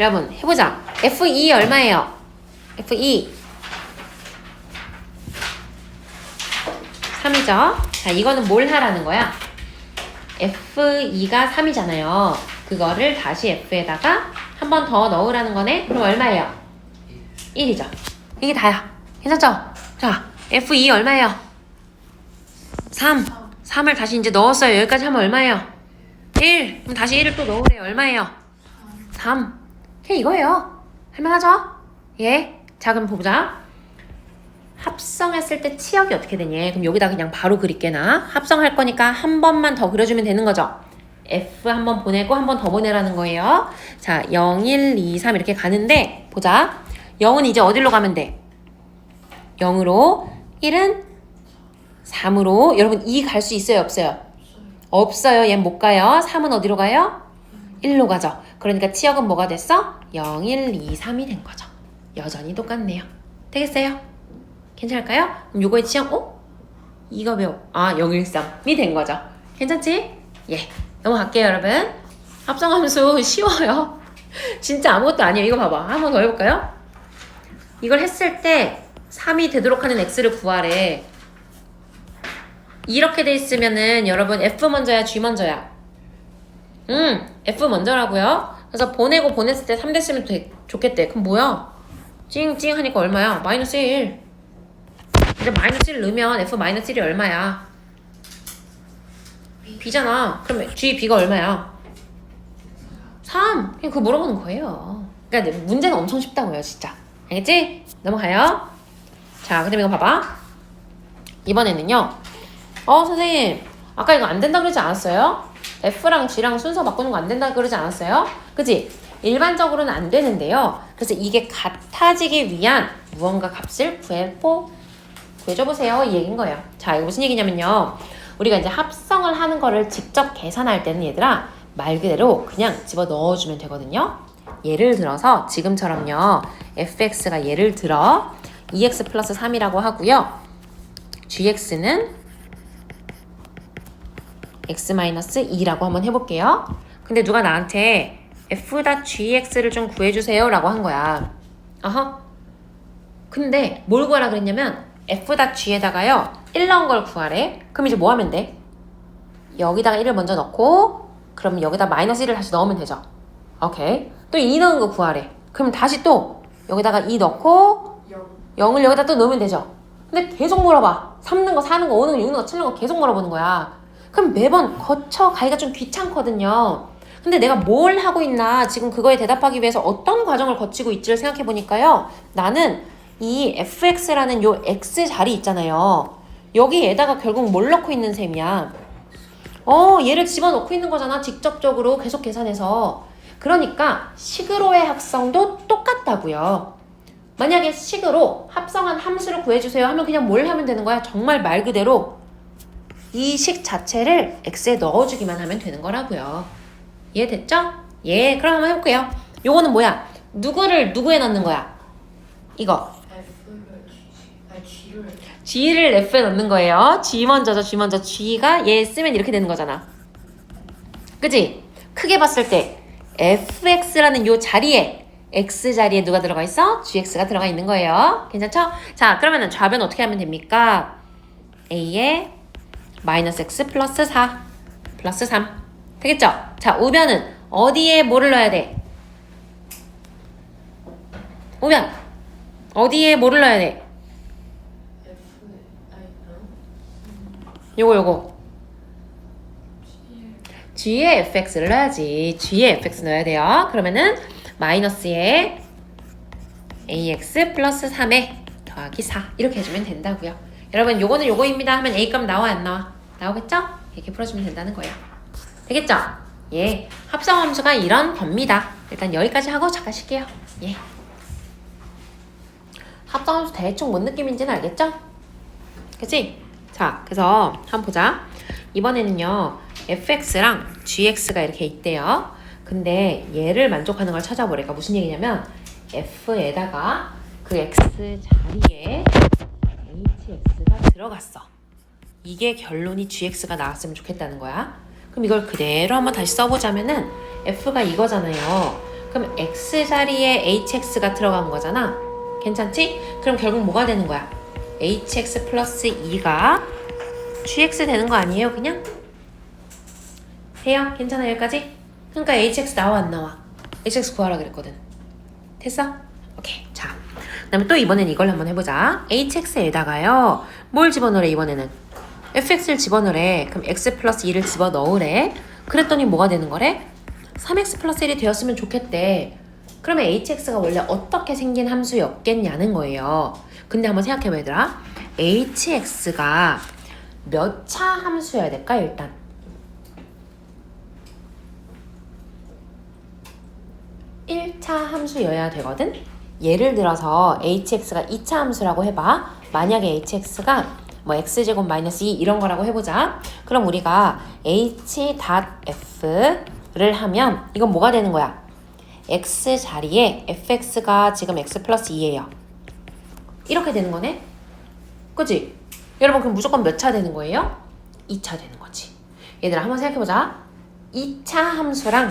여러분 해보자. F2 얼마예요? F2 3이죠. 자, 이거는 뭘 하라는 거야? F2가 3이잖아요. 그거를 다시 F에다가 한 번 더 넣으라는 거네. 그럼 얼마예요? 1이죠. 이게 다야. 괜찮죠? 자, F2 얼마예요? 3. 3을 다시 이제 넣었어요. 여기까지 하면 얼마예요? 1. 그럼 다시 1을 또 넣으래요. 얼마예요? 3. 그냥 이거예요. 할만하죠? 예. 자, 그럼 보자. 합성했을 때 치역이 어떻게 되냐? 그럼 여기다 그냥 바로 그릴게 나. 합성할 거니까 한 번만 더 그려주면 되는 거죠. F 한 번 보내고 한 번 더 보내라는 거예요. 자, 0, 1, 2, 3 이렇게 가는데 보자. 0은 이제 어디로 가면 돼? 0으로 1은 3으로 여러분 2 갈 수 있어요? 없어요? 없어요. 얘는 못 가요. 3은 어디로 가요? 1로 가죠. 그러니까 치역은 뭐가 됐어? 0, 1, 2, 3이 된 거죠. 여전히 똑같네요. 되겠어요? 괜찮을까요? 그럼 요거의 치역, 이거 배워. 013이 된 거죠. 괜찮지? 예. 넘어갈게요, 여러분. 합성함수 쉬워요. 진짜 아무것도 아니에요. 이거 봐봐. 한 번 더 해볼까요? 이걸 했을 때 3이 되도록 하는 x를 구하래. 이렇게 돼 있으면은 여러분 f 먼저야, g 먼저야? f 먼저라고요. 그래서 보내고 보냈을 때 3 됐으면 좋겠대. 그럼 뭐야? 찡찡 하니까 얼마야? 마이너스 1. 이제 마이너스 1 넣으면 f-1이 얼마야? b잖아. 그럼 g, b가 얼마야? 3. 그냥 그거 물어보는 거예요. 그러니까 문제는 엄청 쉽다고요, 진짜. 알겠지? 넘어가요. 자, 그다음에 이거 봐봐. 이번에는요. 선생님, 아까 이거 안 된다 그러지 않았어요? f랑 g랑 순서 바꾸는 거 안 된다 그러지 않았어요? 그치? 일반적으로는 안 되는데요. 그래서 이게 같아지기 위한 무언가 값을 구해줘보세요. 이 얘기인 거예요. 자, 이거 무슨 얘기냐면요. 우리가 이제 합성을 하는 거를 직접 계산할 때는 얘들아, 말 그대로 그냥 집어 넣어주면 되거든요. 예를 들어서 지금처럼요. fx가 예를 들어 2x 플러스 3이라고 하고요. gx는 x-2라고 한번 해볼게요. 근데 누가 나한테 f.gx를 좀 구해주세요 라고 한 거야. 근데 뭘 구하라 그랬냐면 f.g에다가요 1 넣은 걸 구하래. 그럼 이제 뭐 하면 돼? 여기다가 1을 먼저 넣고 그럼 여기다 마이너스 1을 다시 넣으면 되죠. 오케이. 또 2 넣은 거 구하래. 그럼 다시 또 여기다가 2 넣고 0을 여기다 또 넣으면 되죠. 근데 계속 물어봐. 3 넣은 거, 4 넣은 거, 5 넣은 거, 6 넣은 거, 7 넣은 거 계속 물어보는 거야. 그럼 매번 거쳐가기가 좀 귀찮거든요. 근데 내가 뭘 하고 있나, 지금 그거에 대답하기 위해서 어떤 과정을 거치고 있지를 생각해 보니까요. 나는 이 fx라는 요 x 자리 있잖아요. 여기에다가 결국 뭘 넣고 있는 셈이야. 얘를 집어넣고 있는 거잖아. 직접적으로 계속 계산해서. 그러니까 식으로의 합성도 똑같다고요. 만약에 식으로 합성한 함수를 구해주세요 하면 그냥 뭘 하면 되는 거야? 정말 말 그대로 이 식 자체를 x에 넣어주기만 하면 되는 거라고요. 이해됐죠? 예, 그럼 한번 해볼게요. 요거는 뭐야? 누구를 누구에 넣는 거야? 이거 F를 G를 g를 f에 넣는 거예요. g 먼저죠. g 먼저. g가 얘 쓰면 이렇게 되는 거잖아. 그치? 크게 봤을 때 fx라는 요 자리에 x 자리에 누가 들어가 있어? gx가 들어가 있는 거예요. 괜찮죠? 자, 그러면은 좌변 어떻게 하면 됩니까? a에 마이너스 x 플러스 4 플러스 3 되겠죠? 자, 우변은 어디에 뭐를 넣어야 돼? 우변 어디에 뭐를 넣어야 돼? F 요거 g에 fx를 넣어야지. g에 fx 넣어야 돼요. 그러면은 마이너스에 ax 플러스 3에 더하기 4 이렇게 해주면 된다고요. 여러분 요거는 요거입니다 하면 a 값 나와 안 나와? 나오겠죠? 이렇게 풀어주면 된다는 거예요. 되겠죠? 예, 합성함수가 이런 겁니다. 일단 여기까지 하고 잠깐 쉴게요. 예. 합성함수 대충 뭔 느낌인지는 알겠죠? 그치? 자, 그래서 한번 보자. 이번에는요 fx랑 gx가 이렇게 있대요. 근데 얘를 만족하는 걸 찾아보니까 무슨 얘기냐면 f에다가 그 x 자리에 hx가 들어갔어. 이게 결론이 gx가 나왔으면 좋겠다는 거야. 그럼 이걸 그대로 한번 다시 써보자면은 f가 이거잖아요. 그럼 x 자리에 hx가 들어간 거잖아. 괜찮지? 그럼 결국 뭐가 되는 거야? hx 플러스 2가 gx 되는 거 아니에요? 그냥? 돼요? 괜찮아 여기까지? 그러니까 hx 나와 안 나와? hx 구하라 그랬거든. 됐어? 오케이. 자, 그 다음에 또 이번엔 이걸 한번 해보자. hx에다가요 뭘 집어넣으래 이번에는? fx를 집어넣으래. 그럼 x 플러스 2를 집어넣으래. 그랬더니 뭐가 되는 거래? 3x 플러스 1이 되었으면 좋겠대. 그러면 hx가 원래 어떻게 생긴 함수였겠냐는 거예요. 근데 한번 생각해봐 얘들아. hx가 몇 차 함수여야 될까 일단? 1차 함수여야 되거든? 예를 들어서 hx가 2차 함수라고 해봐. 만약에 hx가 뭐 x제곱 마이너스 2 이런 거라고 해보자. 그럼 우리가 h.f를 하면 이건 뭐가 되는 거야? x 자리에 fx가 지금 x 플러스 2예요. 이렇게 되는 거네? 그치? 여러분 그럼 무조건 몇 차 되는 거예요? 2차 되는 거지. 얘들아 한번 생각해보자. 2차 함수랑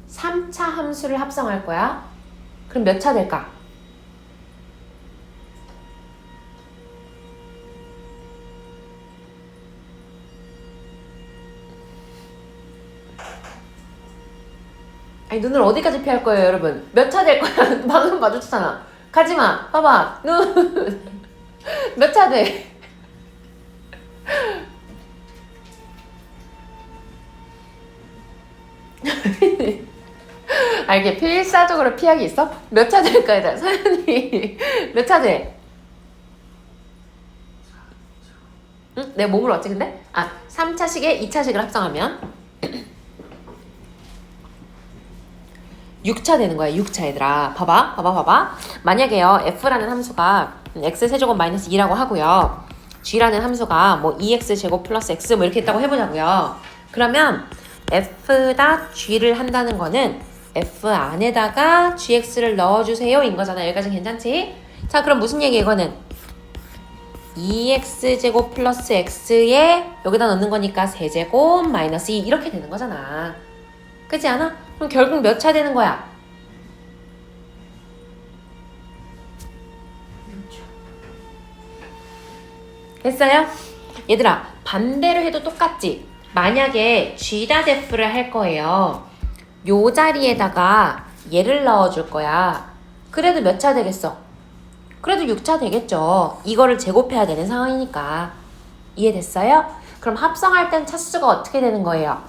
3차 함수를 합성할 거야. 그럼 몇 차 될까? 아니 눈을 어디까지 피할 거예요 여러분? 몇 차 될 거야? 방금 마주쳤잖아. 가지마. 봐봐. 눈. 몇 차 돼? 아 이게 필사적으로 피하기 있어? 몇 차 될까 얘들아? 서연이 몇 차 돼? 응? 내 몸을 어찌 근데? 아 3차식에 2차식을 합성하면 6차 되는 거야. 6차 얘들아. 봐봐. 만약에요 f라는 함수가 x세제곱 마이너스 2라고 하고요 g라는 함수가 뭐 2x제곱 플러스 x 뭐 이렇게 했다고 해보자고요. 그러면 f다 g를 한다는 거는 f 안에다가 gx를 넣어주세요 인 거잖아. 여기까지 괜찮지? 자 그럼 무슨 얘기 이거는 2x제곱 플러스 x에 여기다 넣는 거니까 세제곱 마이너스 2 이렇게 되는 거잖아. 그렇지 않아? 그럼 결국 몇 차 되는 거야? 6차. 됐어요? 얘들아 반대로 해도 똑같지? 만약에 g'f를 할 거예요. 요 자리에다가 얘를 넣어줄 거야. 그래도 몇 차 되겠어? 그래도 6차 되겠죠. 이거를 제곱해야 되는 상황이니까. 이해됐어요? 그럼 합성할 땐 차수가 어떻게 되는 거예요?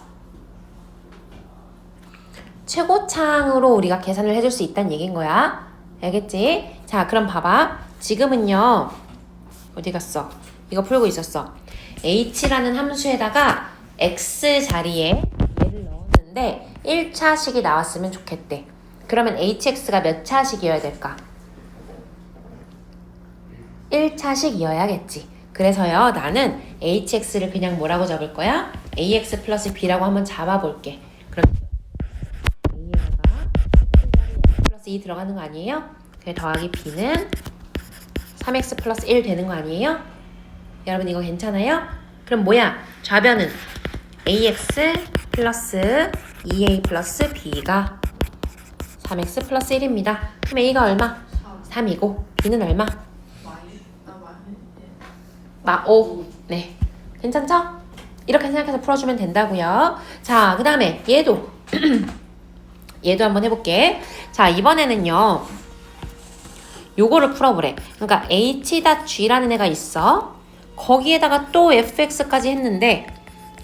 최고창으로 우리가 계산을 해줄 수 있다는 얘기인 거야. 알겠지? 자, 그럼 봐봐. 지금은요. 어디 갔어? 이거 풀고 있었어. h라는 함수에다가 x 자리에 얘를 넣었는데 1차식이 나왔으면 좋겠대. 그러면 hx가 몇 차식이어야 될까? 1차식이어야겠지. 그래서요, 나는 hx를 그냥 뭐라고 적을 거야? ax 플러스 b라고 한번 잡아볼게. 그럼 a에다가 x 플러스 2 들어가는 거 아니에요? 그래, 더하기 b는 3x 플러스 1 되는 거 아니에요? 여러분 이거 괜찮아요? 그럼 뭐야? 좌변은 ax 플러스 2a 플러스 b가 3x 플러스 1입니다. 그럼 a가 얼마? 3이고 b는 얼마? 마 5. 네. 괜찮죠? 이렇게 생각해서 풀어주면 된다고요. 자, 그 다음에 얘도 얘도 한번 해볼게. 자, 이번에는요 요거를 풀어보래. 그러니까 h.g라는 애가 있어. 거기에다가 또 fx까지 했는데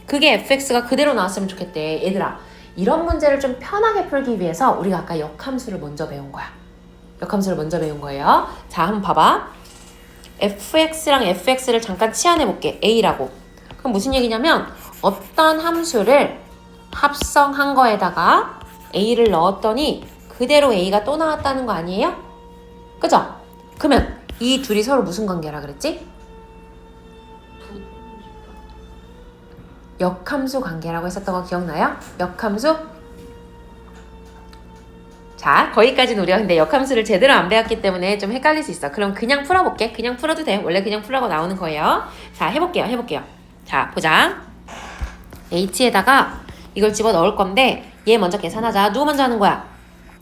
그게 fx가 그대로 나왔으면 좋겠대. 얘들아, 이런 문제를 좀 편하게 풀기 위해서 우리가 아까 역함수를 먼저 배운 거야. 역함수를 먼저 배운 거예요. 자, 한번 봐봐. fx랑 fx를 잠깐 치환해볼게. a라고. 그럼 무슨 얘기냐면 어떤 함수를 합성한 거에다가 a를 넣었더니 그대로 a가 또 나왔다는 거 아니에요? 그죠? 그러면 이 둘이 서로 무슨 관계라 그랬지? 역함수 관계라고 했었던 거 기억나요? 역함수? 자, 거기까지는 우리가 근데 역함수를 제대로 안 배웠기 때문에 좀 헷갈릴 수 있어. 그럼 그냥 풀어볼게. 그냥 풀어도 돼. 원래 그냥 풀라고 나오는 거예요. 자, 해볼게요. 자, 보자. h에다가 이걸 집어 넣을 건데 얘 먼저 계산하자. 누구 먼저 하는 거야?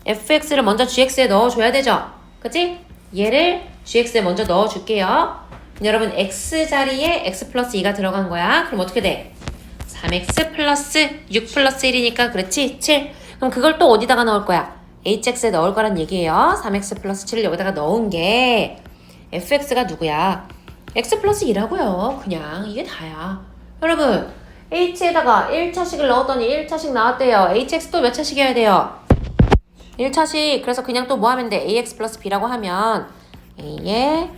fx를 먼저 gx에 넣어줘야 되죠? 그치? 얘를 gx에 먼저 넣어줄게요. 여러분 x 자리에 x 플러스 2가 들어간 거야. 그럼 어떻게 돼? 3x 플러스 6 플러스 1이니까 그렇지? 7. 그럼 그걸 또 어디다가 넣을 거야? hx에 넣을 거란 얘기예요. 3x 플러스 7을 여기다가 넣은 게 fx가 누구야? x 플러스 2라고요. 그냥 이게 다야. 여러분 h에다가 1차식을 넣었더니 1차식 나왔대요. hx 또 몇 차식이어야 돼요? 1차식. 그래서 그냥 또 뭐 하면 돼? ax 플러스 b라고 하면 a의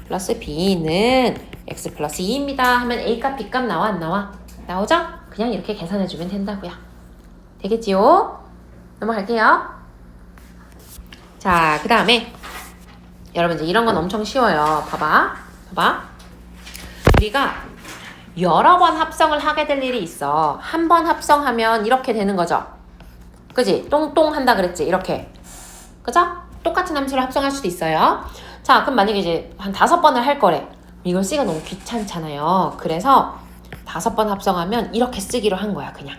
플러스 b는 x 플러스 2입니다 하면 a값 b값 나와 안 나와? 나오죠? 그냥 이렇게 계산해주면 된다고요. 되겠지요? 넘어갈게요. 자, 그 다음에 여러분 이제 이런 건 엄청 쉬워요. 봐봐. 우리가 여러 번 합성을 하게 될 일이 있어. 한 번 합성하면 이렇게 되는 거죠. 그지? 똥똥 한다 그랬지? 이렇게. 그죠? 똑같은 함수를 합성할 수도 있어요. 자, 그럼 만약에 이제 한 5번을 할 거래. 이걸 쓰기가 너무 귀찮잖아요. 그래서 5번 합성하면 이렇게 쓰기로 한 거야, 그냥.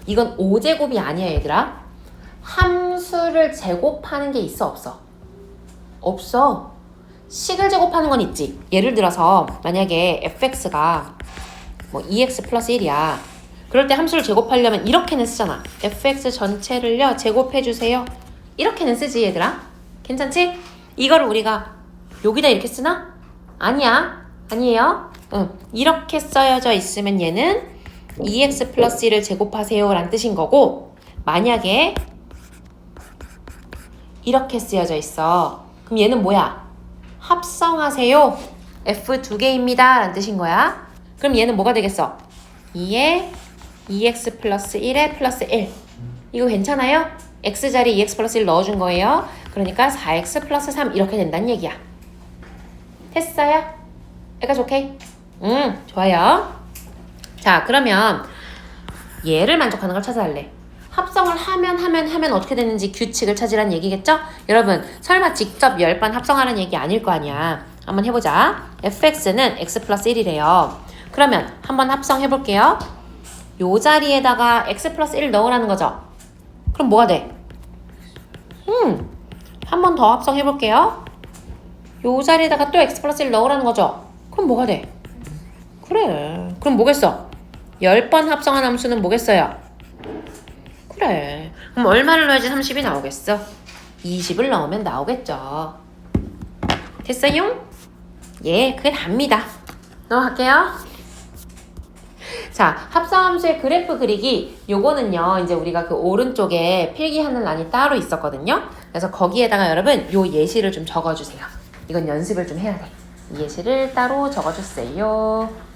이건 5제곱이 아니야, 얘들아. 함수를 제곱하는 게 있어, 없어? 없어. 식을 제곱하는 건 있지. 예를 들어서 만약에 fx가 뭐 2x 플러스 1이야. 그럴 때 함수를 제곱하려면 이렇게는 쓰잖아. fx 전체를요 제곱해주세요. 이렇게는 쓰지, 얘들아. 괜찮지? 이거를 우리가 여기다 이렇게 쓰나? 아니에요. 이렇게 써여져 있으면 얘는 2x 플러스 1을 제곱하세요 라는 뜻인 거고, 만약에 이렇게 쓰여져 있어. 그럼 얘는 뭐야? 합성하세요. f 2개입니다 라는 뜻인 거야. 그럼 얘는 뭐가 되겠어? 2에 2x 플러스 1에 플러스 1. 이거 괜찮아요? x자리 2x 플러스 1 넣어준 거예요. 그러니까 4x 플러스 3 이렇게 된다는 얘기야. 됐어요? 여기까지 오케이? 좋아요. 자, 그러면 얘를 만족하는 걸 찾아달래. 합성을 하면 어떻게 되는지 규칙을 찾으란 얘기겠죠? 여러분, 설마 직접 10번 합성하라는 얘기 아닐 거 아니야. 한번 해보자. fx는 x 플러스 1이래요. 그러면 한번 합성해볼게요. 요 자리에다가 x 플러스 1 넣으라는 거죠. 그럼 뭐가 돼? 한 번 더 합성해볼게요. 요 자리에다가 또 x 플러스 1 넣으라는 거죠. 그럼 뭐가 돼? 그래. 그럼 뭐겠어? 10번 합성한 함수는 뭐겠어요? 그래. 그럼 얼마를 넣어야지 30이 나오겠어? 20을 넣으면 나오겠죠. 됐어요? 예, 그게 답니다. 넘어갈게요. 자, 합성함수의 그래프 그리기. 요거는요, 이제 우리가 그 오른쪽에 필기하는 란이 따로 있었거든요. 그래서 거기에다가 여러분, 요 예시를 좀 적어주세요. 이건 연습을 좀 해야 돼. 이 예시를 따로 적어주세요.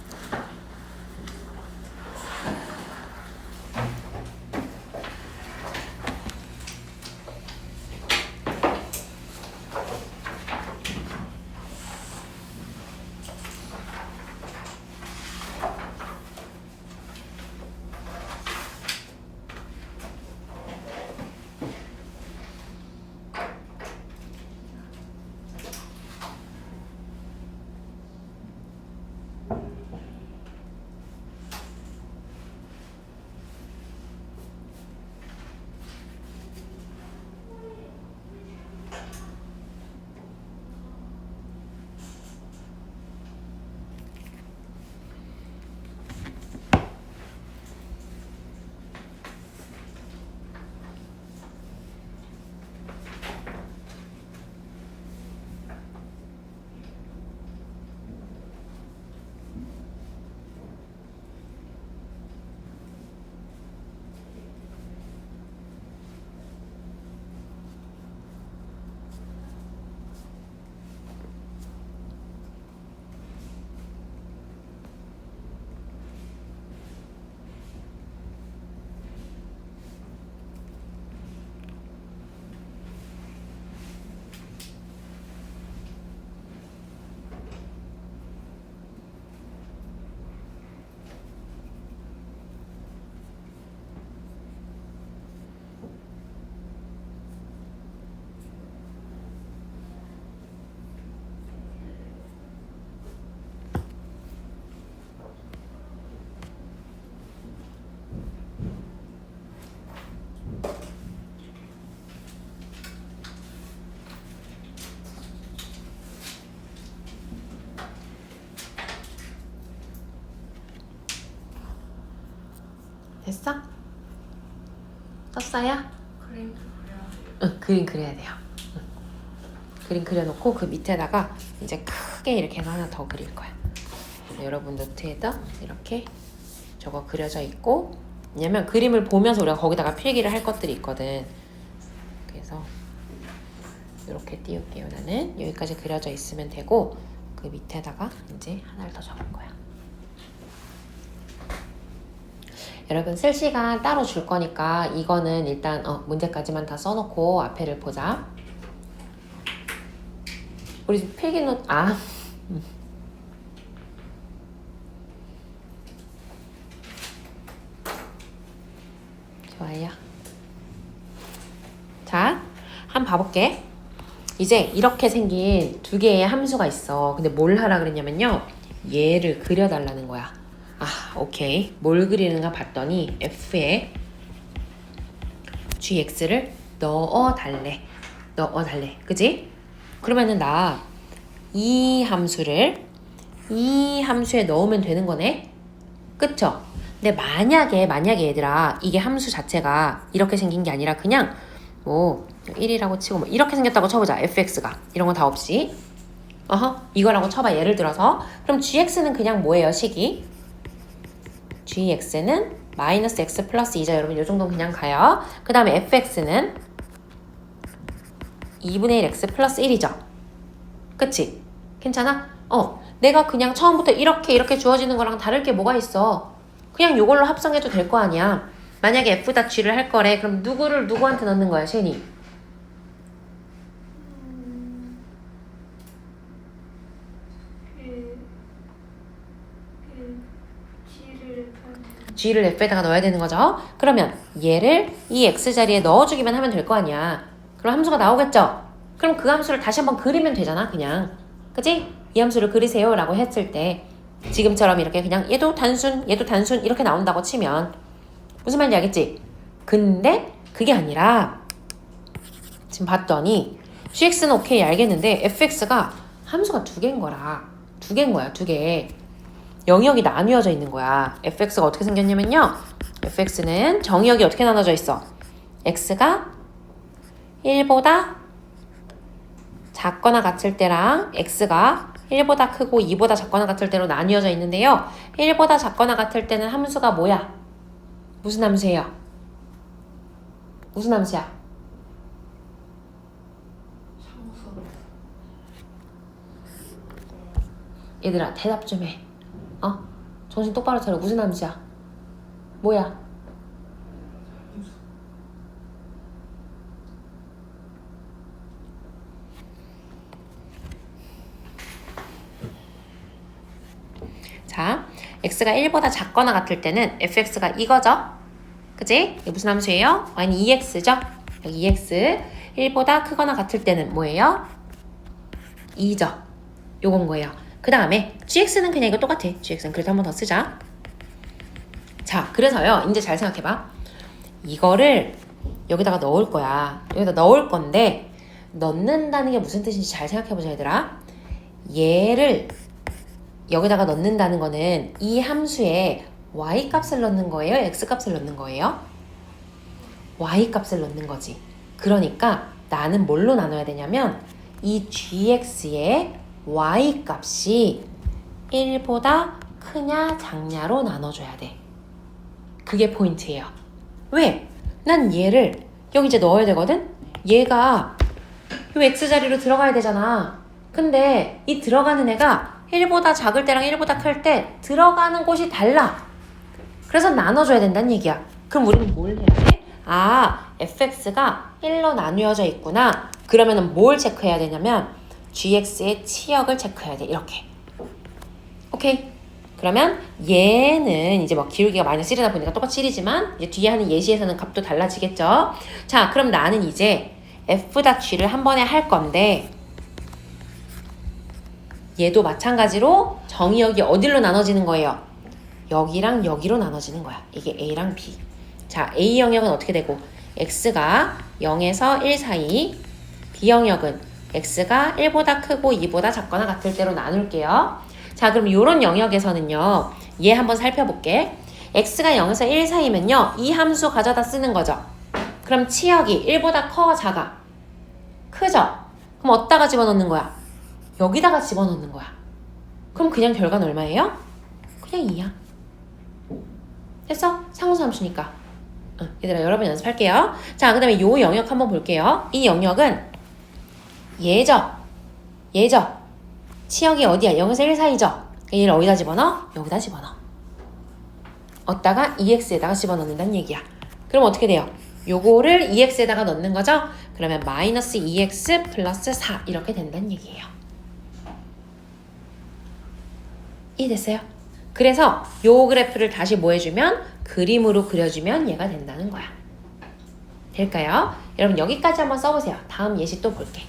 됐어? 썼어요? 그림도 그려야 돼요. 응, 그림 그려야 돼요. 응. 그림 그려놓고 그 밑에다가 이제 크게 이렇게 하나 더 그릴 거야. 여러분 노트에도 이렇게 저거 그려져 있고, 왜냐면 그림을 보면서 우리가 거기다가 필기를 할 것들이 있거든. 그래서 이렇게 띄울게요. 나는 여기까지 그려져 있으면 되고, 그 밑에다가 이제 하나를 더 적을 거야. 여러분 쓸 시간 따로 줄 거니까 이거는 일단 문제까지만 다 써놓고 앞에를 보자. 우리 지금 필기노트 좋아요. 자, 한번 봐볼게. 이제 이렇게 생긴 두 개의 함수가 있어. 근데 뭘 하라 그랬냐면요, 얘를 그려달라는 거야. 오케이. 뭘 그리는가 봤더니 f에 gx를 넣어달래. 그지? 그러면은 나 이 함수를 이 함수에 넣으면 되는 거네? 그쵸? 근데 만약에 얘들아, 이게 함수 자체가 이렇게 생긴 게 아니라 그냥 뭐 1이라고 치고 뭐 이렇게 생겼다고 쳐보자. fx가 이런 거 다 없이 이거라고 쳐봐. 예를 들어서. 그럼 gx는 그냥 뭐예요? 식이 gx는 마이너스 x 플러스 2죠. 여러분 이 정도는 그냥 가요. 그 다음에 fx는 2분의 1 x 플러스 1이죠. 그치? 괜찮아? 내가 그냥 처음부터 이렇게 주어지는 거랑 다를 게 뭐가 있어. 그냥 이걸로 합성해도 될 거 아니야. 만약에 f'다 g를 할 거래. 그럼 누구를 누구한테 넣는 거야, 쉔이? g를 f에다가 넣어야 되는 거죠. 그러면 얘를 이 x 자리에 넣어주기만 하면 될 거 아니야. 그럼 함수가 나오겠죠? 그럼 그 함수를 다시 한번 그리면 되잖아, 그냥. 그치? 이 함수를 그리세요 라고 했을 때 지금처럼 이렇게 그냥 얘도 단순 이렇게 나온다고 치면 무슨 말인지 알겠지? 근데 그게 아니라 지금 봤더니 gx는 오케이 알겠는데 fx가 함수가 두 개인 거야. 두 개. 영역이 나뉘어져 있는 거야. fx가 어떻게 생겼냐면요, fx는 정의역이 어떻게 나눠져 있어? x가 1보다 작거나 같을 때랑 x가 1보다 크고 2보다 작거나 같을 때로 나뉘어져 있는데요. 1보다 작거나 같을 때는 함수가 뭐야? 무슨 함수예요? 무슨 함수야? 상수. 얘들아 대답 좀 해. 정신 똑바로 차려. 무슨 함수야? 뭐야? 자, x가 1보다 작거나 같을 때는 fx가 이거죠? 그치? 이게 무슨 함수예요? y는 2x죠? 여기 2x 1보다 크거나 같을 때는 뭐예요? 2죠? 요건 거예요. 그 다음에 gx는 그냥 이거 똑같아. gx는 그래도 한 번 더 쓰자. 자, 그래서요, 이제 잘 생각해봐. 이거를 여기다가 넣을 거야. 여기다 넣을 건데 넣는다는 게 무슨 뜻인지 잘 생각해보자, 얘들아. 얘를 여기다가 넣는다는 거는 이 함수에 y 값을 넣는 거예요? x 값을 넣는 거예요? y 값을 넣는 거지. 그러니까 나는 뭘로 나눠야 되냐면 이 gx의 y 값이 1보다 크냐 작냐로 나눠줘야 돼. 그게 포인트예요. 왜? 난 얘를 여기 이제 넣어야 되거든? 얘가 이 x자리로 들어가야 되잖아. 근데 이 들어가는 애가 1보다 작을 때랑 1보다 클 때 들어가는 곳이 달라. 그래서 나눠줘야 된다는 얘기야. 그럼 우리는 뭘 해야 돼? fx가 1로 나뉘어져 있구나. 그러면은 뭘 체크해야 되냐면 gx의 치역을 체크해야 돼. 이렇게. 오케이. 그러면 얘는 이제 뭐 기울기가 마이너스 1이다 보니까 똑같이 1이지만 이제 뒤에 하는 예시에서는 값도 달라지겠죠. 자, 그럼 나는 이제 f'(g를 한 번에 할 건데 얘도 마찬가지로 정의역이 어디로 나눠지는 거예요? 여기랑 여기로 나눠지는 거야. 이게 A랑 B. 자, A 영역은 어떻게 되고? X가 0에서 1 사이, B 영역은 X가 1보다 크고 2보다 작거나 같을 때로 나눌게요. 자, 그럼 이런 영역에서는요, 얘 한번 살펴볼게. x가 0에서 1 사이면요. 이 함수 가져다 쓰는 거죠. 그럼 치역이 1보다 커, 작아? 크죠? 그럼 어디다가 집어넣는 거야? 여기다가 집어넣는 거야. 그럼 그냥 결과는 얼마예요? 그냥 2야. 됐어? 상수 함수니까. 얘들아 여러분 연습할게요. 자, 그 다음에 요 영역 한번 볼게요. 이 영역은 얘죠? 치역이 어디야? 0에서 1 사이죠? 얘를 어디다 집어넣어? 여기다 집어넣어. 어디다가? 2x에다가 집어넣는다는 얘기야. 그럼 어떻게 돼요? 요거를 2x에다가 넣는 거죠? 그러면 마이너스 2x 플러스 4 이렇게 된다는 얘기예요. 이해됐어요? 그래서 요 그래프를 다시 뭐 해주면? 그림으로 그려주면 얘가 된다는 거야. 될까요? 여러분 여기까지 한번 써보세요. 다음 예시 또 볼게.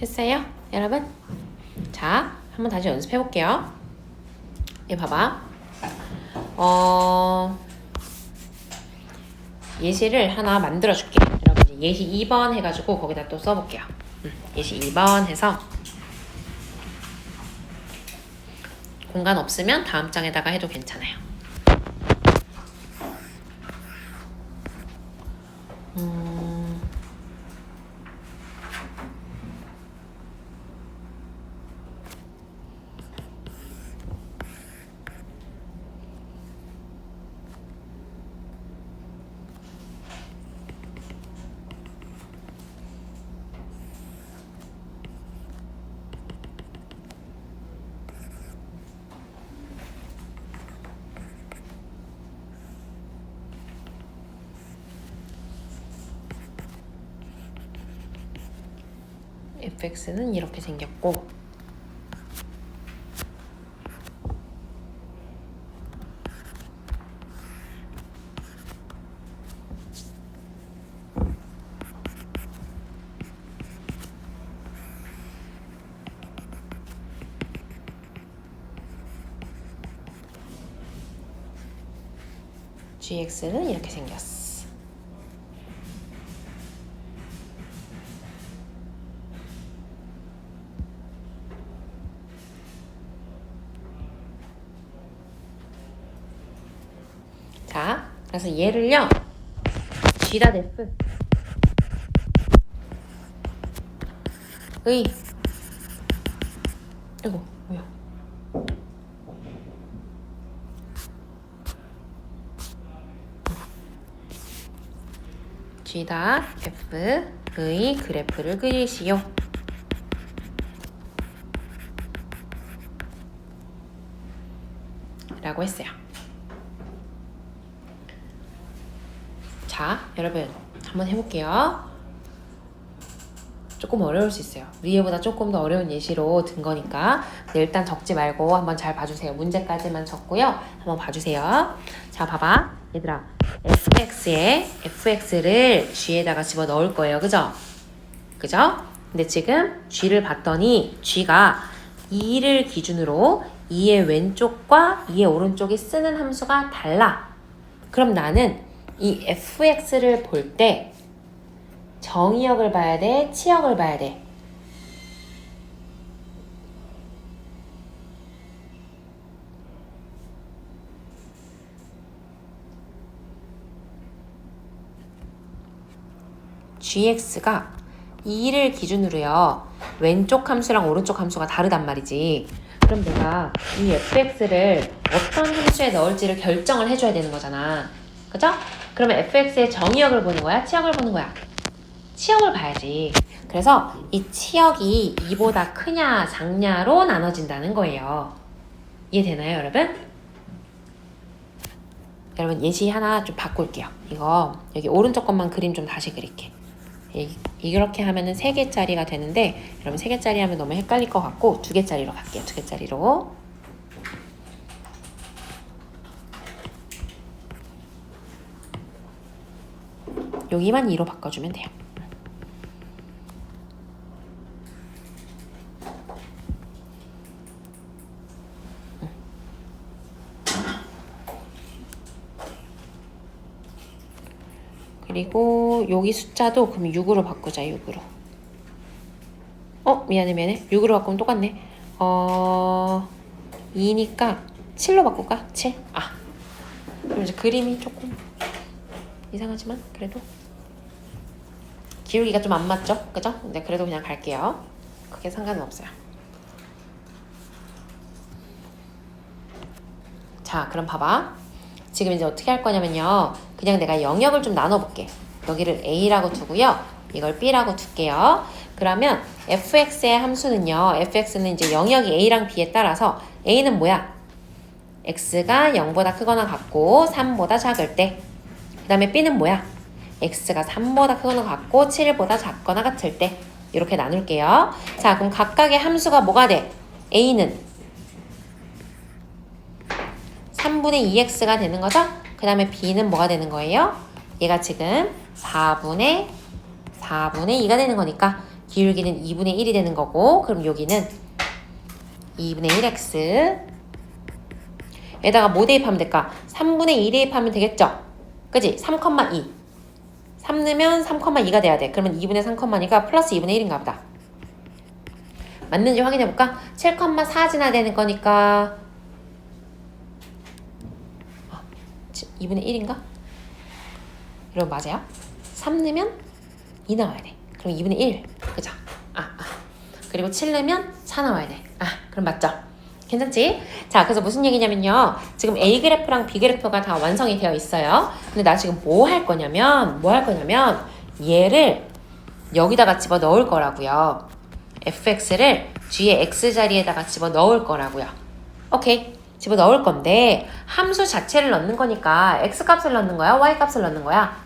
됐어요? 여러분? 자, 한번 다시 연습해 볼게요. 얘 봐봐. 예시를 하나 만들어 줄게. 여러분 이제 예시 2번 해가지고 거기다 또 써볼게요. 예시 2번 해서 공간 없으면 다음 장에다가 해도 괜찮아요. fx는 이렇게 생겼고 gx는 이렇게 생겼어. 자, 그래서 얘를요 g.f 의 이거 뭐야? g.f의 그래프를 그리시오. 라고 했어요. 자, 여러분 한번 해볼게요. 조금 어려울 수 있어요. 위에보다 조금 더 어려운 예시로 든 거니까 일단 적지 말고 한번 잘 봐주세요. 문제까지만 적고요. 한번 봐주세요. 자, 봐봐. 얘들아, fx를 g에다가 집어 넣을 거예요. 그죠? 그죠? 근데 지금 g를 봤더니 g가 2를 기준으로 2의 왼쪽과 2의 오른쪽이 쓰는 함수가 달라. 그럼 나는 이 fx를 볼 때 정의역을 봐야 돼? 치역을 봐야 돼? gx가 2를 기준으로요. 왼쪽 함수랑 오른쪽 함수가 다르단 말이지. 그럼 내가 이 fx를 어떤 함수에 넣을지를 결정을 해줘야 되는 거잖아. 그죠? 그러면 fx의 정의역을 보는 거야? 치역을 보는 거야? 치역을 봐야지. 그래서 이 치역이 2보다 크냐 작냐로 나눠진다는 거예요. 이해되나요, 여러분? 여러분 예시 하나 좀 바꿀게요. 이거 여기 오른쪽 것만 그림 좀 다시 그릴게. 이렇게 하면은 3개짜리가 되는데 여러분 3개짜리 하면 너무 헷갈릴 것 같고 2개짜리로 갈게요. 2개짜리로. 여기만 2로 바꿔주면 돼요. 그리고 여기 숫자도 그럼 6으로 바꾸자. 6으로. 미안해. 6으로 바꾸면 똑같네. 2니까 7로 바꿀까? 7. 그럼 이제 그림이 조금 이상하지만 그래도 기울기가 좀 안 맞죠? 그죠? 근데 그래도 그냥 갈게요. 크게 상관은 없어요. 자, 그럼 봐봐. 지금 이제 어떻게 할 거냐면요. 그냥 내가 영역을 좀 나눠볼게. 여기를 A라고 두고요. 이걸 B라고 둘게요. 그러면 fx의 함수는요. fx는 이제 영역이 A랑 B에 따라서 A는 뭐야? x가 0보다 크거나 같고 3보다 작을 때. 그 다음에 B는 뭐야? x가 3보다 크거나 같고 7보다 작거나 같을 때. 이렇게 나눌게요. 자, 그럼 각각의 함수가 뭐가 돼? A는 3분의 2x가 되는 거죠? 그 다음에 b는 뭐가 되는 거예요? 얘가 지금 4분의 2가 되는 거니까 기울기는 2분의 1이 되는 거고 그럼 여기는 2분의 1x 에다가 뭐 대입하면 될까? 3분의 2 대입하면 되겠죠? 그지? 3,2 3 넣으면 3,2가 돼야 돼. 그러면 2분의 3,2가 플러스 2분의 1인가 보다. 맞는지 확인해볼까? 7,4 지나 되는 거니까 2분의 1인가? 여러분 맞아요? 3 넣으면 2 나와야 돼. 그럼 2분의 1. 그죠? 그리고 7 넣으면 4 나와야 돼. 그럼 맞죠? 괜찮지? 자, 그래서 무슨 얘기냐면요. 지금 A 그래프랑 B 그래프가 다 완성이 되어 있어요. 근데 나 지금 뭐 할 거냐면 얘를 여기다가 집어 넣을 거라고요. fx를 g의 x자리에다가 집어 넣을 거라고요. 오케이. 집어 넣을 건데 함수 자체를 넣는 거니까 x값을 넣는 거야? y값을 넣는 거야?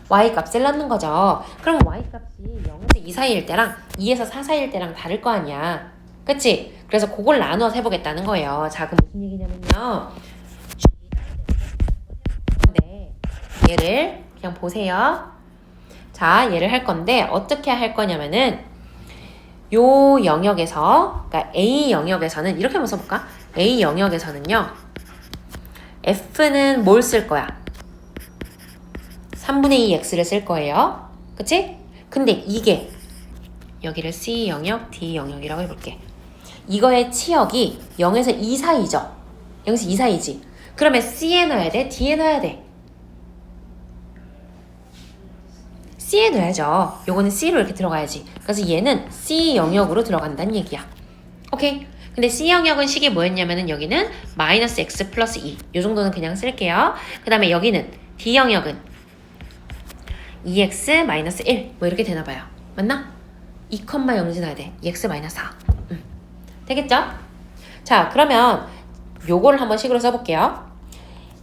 y값을 넣는 거죠. 그럼 y값이 0에서 2 사이일 때랑 2에서 4 사이일 때랑 다를 거 아니야. 그치? 그래서 그걸 나눠서 해보겠다는 거예요. 자, 그럼 무슨 얘기냐면요. 얘를 그냥 보세요. 자, 얘를 할 건데 어떻게 할 거냐면은 요 영역에서, 그러니까 A 영역에서는 이렇게 한번 써볼까? A 영역에서는요. F는 뭘 쓸 거야? 3분의 2x를 쓸 거예요. 그치? 근데 이게 여기를 C 영역, D 영역이라고 해볼게. 이거의 치역이 0에서 2 사이죠? 0에서 2 사이지? 그러면 C에 넣어야 돼? D에 넣어야 돼? C에 넣어야죠. 요거는 C로 이렇게 들어가야지. 그래서 얘는 C 영역으로 들어간다는 얘기야. 오케이? 근데 C 영역은 식이 뭐였냐면은 여기는 마이너스 x 플러스 2. 요 정도는 그냥 쓸게요. 그 다음에 여기는 D 영역은 2x 마이너스 1. 뭐 이렇게 되나봐요. 맞나? 2,0지 나야 돼. 2x 마이너스 4. 되겠죠? 자, 그러면 요거를 한번 식으로 써볼게요.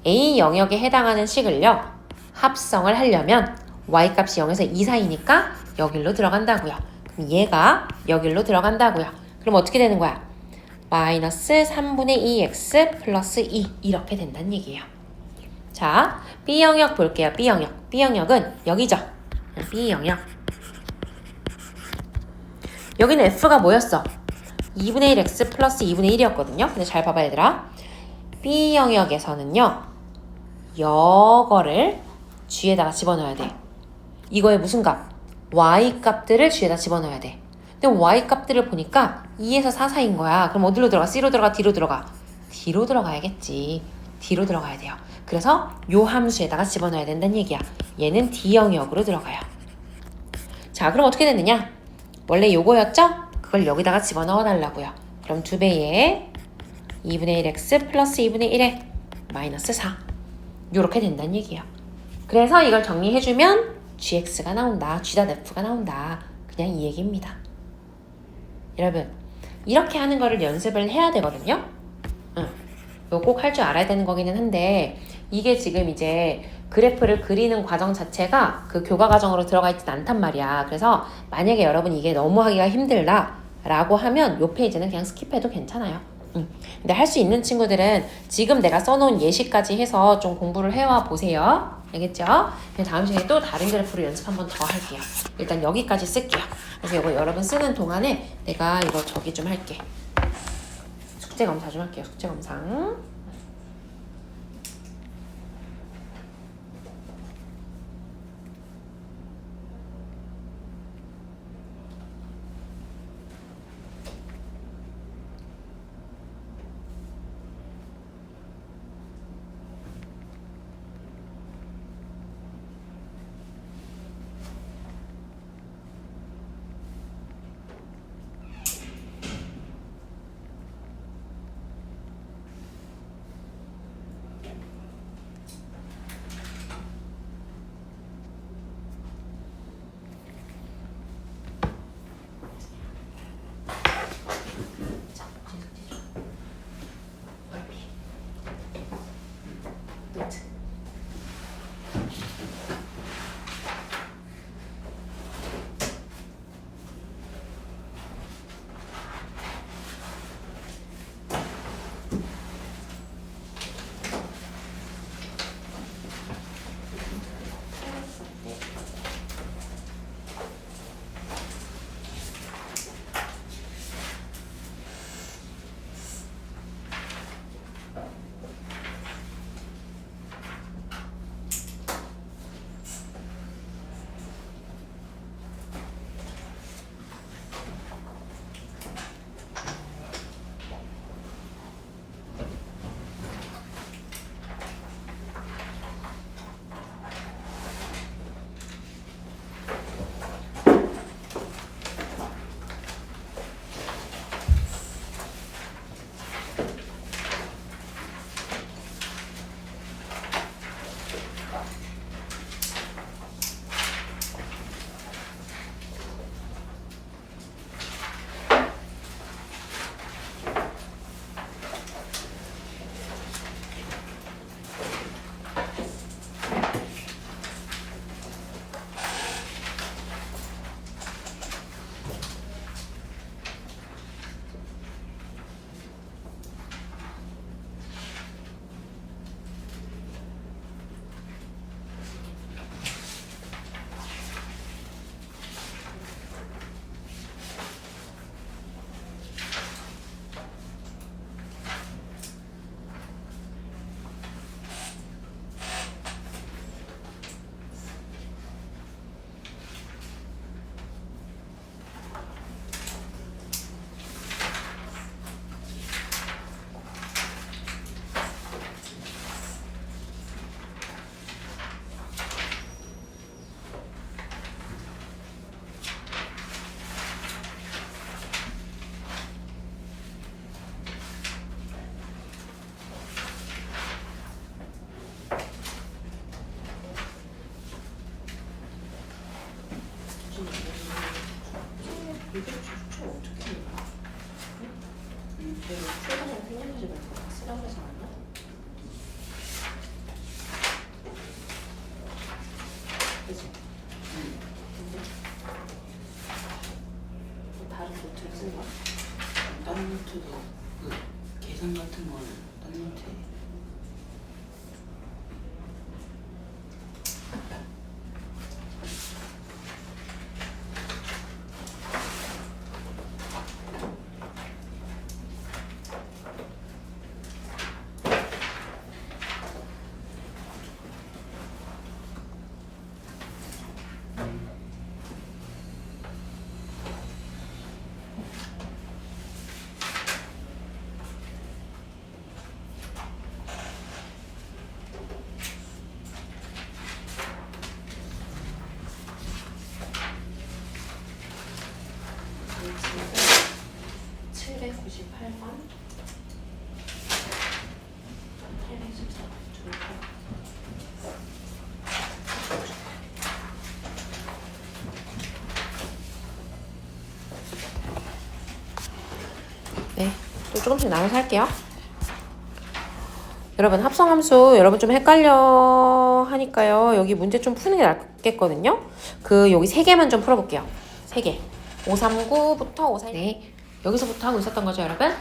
A 영역에 해당하는 식을요. 합성을 하려면 y값이 0에서 2 사이니까 여기로 들어간다고요. 얘가 여기로 들어간다고요. 그럼 어떻게 되는 거야? 마이너스 3분의 2x 플러스 2 이렇게 된다는 얘기예요. 자, B영역 볼게요. B영역. B영역은 여기죠. B영역. 여기는 F가 뭐였어? 2분의 1x 플러스 2분의 1이었거든요. 근데 잘 봐봐 얘들아. B영역에서는요. 이거를 G에다가 집어넣어야 돼. 이거의 무슨 값? Y 값들을 G에다 집어넣어야 돼. 근데 Y 값들을 보니까 2에서 4 사이인 거야. 그럼 어디로 들어가? C로 들어가? D로 들어가? D로 들어가야겠지. D로 들어가야 돼요. 그래서 요 함수에다가 집어넣어야 된다는 얘기야. 얘는 D 영역으로 들어가요. 자, 그럼 어떻게 됐느냐? 원래 요거였죠? 그걸 여기다가 집어넣어 달라고요. 그럼 2배에 2분의 1x 플러스 2분의 1에 마이너스 4 요렇게 된다는 얘기예요. 그래서 이걸 정리해주면 gx가 나온다. g.f가 나온다. 그냥 이 얘기입니다. 여러분 이렇게 하는 거를 연습을 해야 되거든요. 이거 꼭 할 줄 알아야 되는 거기는 한데 이게 지금 이제 그래프를 그리는 과정 자체가 그 교과 과정으로 들어가 있진 않단 말이야. 그래서 만약에 여러분 이게 너무 하기가 힘들다 라고 하면 요 페이지는 그냥 스킵해도 괜찮아요. 근데 할 수 있는 친구들은 지금 내가 써놓은 예시까지 해서 좀 공부를 해와 보세요. 알겠죠? 다음 시간에 또 다른 그래프로 연습 한 번 더 할게요. 일단 여기까지 쓸게요. 그래서 이거 여러분 쓰는 동안에 내가 이거 저기 좀 할게. 숙제 검사 좀 할게요. 숙제 검사. 맞춰도 그 계산 같은 거는 땄는데 네, 또 조금씩 나눠서 할게요. 여러분 합성함수 여러분 좀 헷갈려 하니까요. 여기 문제 좀 푸는 게 낫겠거든요. 여기 3개만 좀 풀어볼게요. 3개. 539부터 542. 네, 여기서부터 하고 있었던 거죠, 여러분?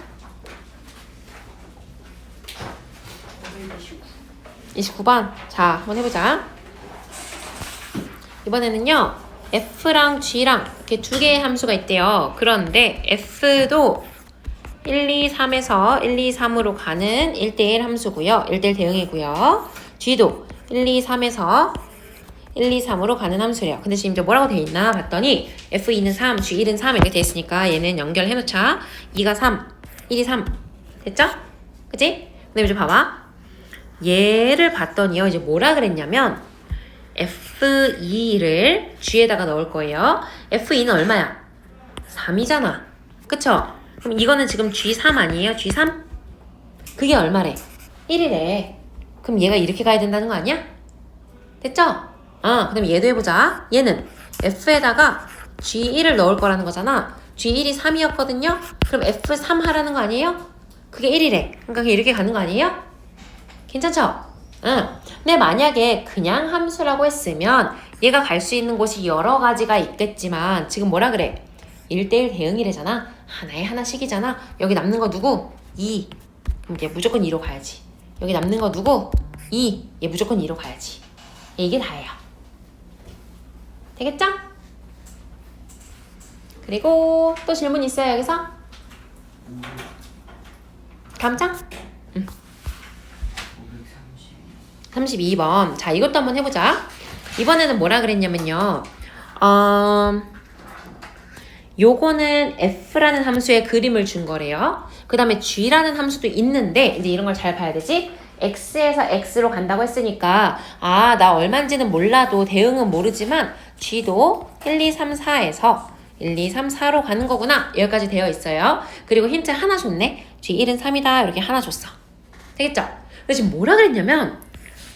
29번. 자, 한번 해보자. 이번에는요, F랑 G랑 이렇게 2개의 함수가 있대요. 그런데 F도 1, 2, 3에서 1, 2, 3으로 가는 1대1 함수고요. 1대1 대응이고요. G도 1, 2, 3에서 1, 2, 3으로 가는 함수래요. 근데 지금 이제 뭐라고 돼 있나 봤더니 F2는 3, G1은 3 이렇게 돼 있으니까 얘는 연결해 놓자. 2가 3, 1이 3. 됐죠? 그치? 근데 이제 봐봐. 얘를 봤더니요. 이제 뭐라 그랬냐면 F2를 G에다가 넣을 거예요. F2는 얼마야? 3이잖아. 그쵸? 그럼 이거는 지금 G3 아니에요? G3? 그게 얼마래? 1이래. 그럼 얘가 이렇게 가야 된다는 거 아니야? 됐죠? 그럼 얘도 해보자. 얘는 F에다가 G1을 넣을 거라는 거잖아. G1이 3이었거든요? 그럼 F3 하라는 거 아니에요? 그게 1이래. 그러니까 이렇게 가는 거 아니에요? 괜찮죠? 근데 만약에 그냥 함수라고 했으면 얘가 갈 수 있는 곳이 여러 가지가 있겠지만 지금 뭐라 그래? 1대1 대응이래잖아. 하나에 하나씩이잖아. 여기 남는 거 누구? 2. 그럼 얘 무조건 2로 가야지. 여기 남는 거 누구? 2. 얘 무조건 2로 가야지. 이게 다예요. 되겠죠? 그리고 또 질문 있어요, 여기서? 다음 장? 32번. 자, 이것도 한번 해보자. 이번에는 뭐라 그랬냐면요. 요거는 F라는 함수의 그림을 준 거래요. 그 다음에 G라는 함수도 있는데, 이제 이런 걸 잘 봐야 되지? X에서 X로 간다고 했으니까, 나 얼마인지는 몰라도 대응은 모르지만, G도 1, 2, 3, 4에서 1, 2, 3, 4로 가는 거구나. 여기까지 되어 있어요. 그리고 힌트 하나 줬네. G1은 3이다. 이렇게 하나 줬어. 되겠죠? 근데 지금 뭐라 그랬냐면,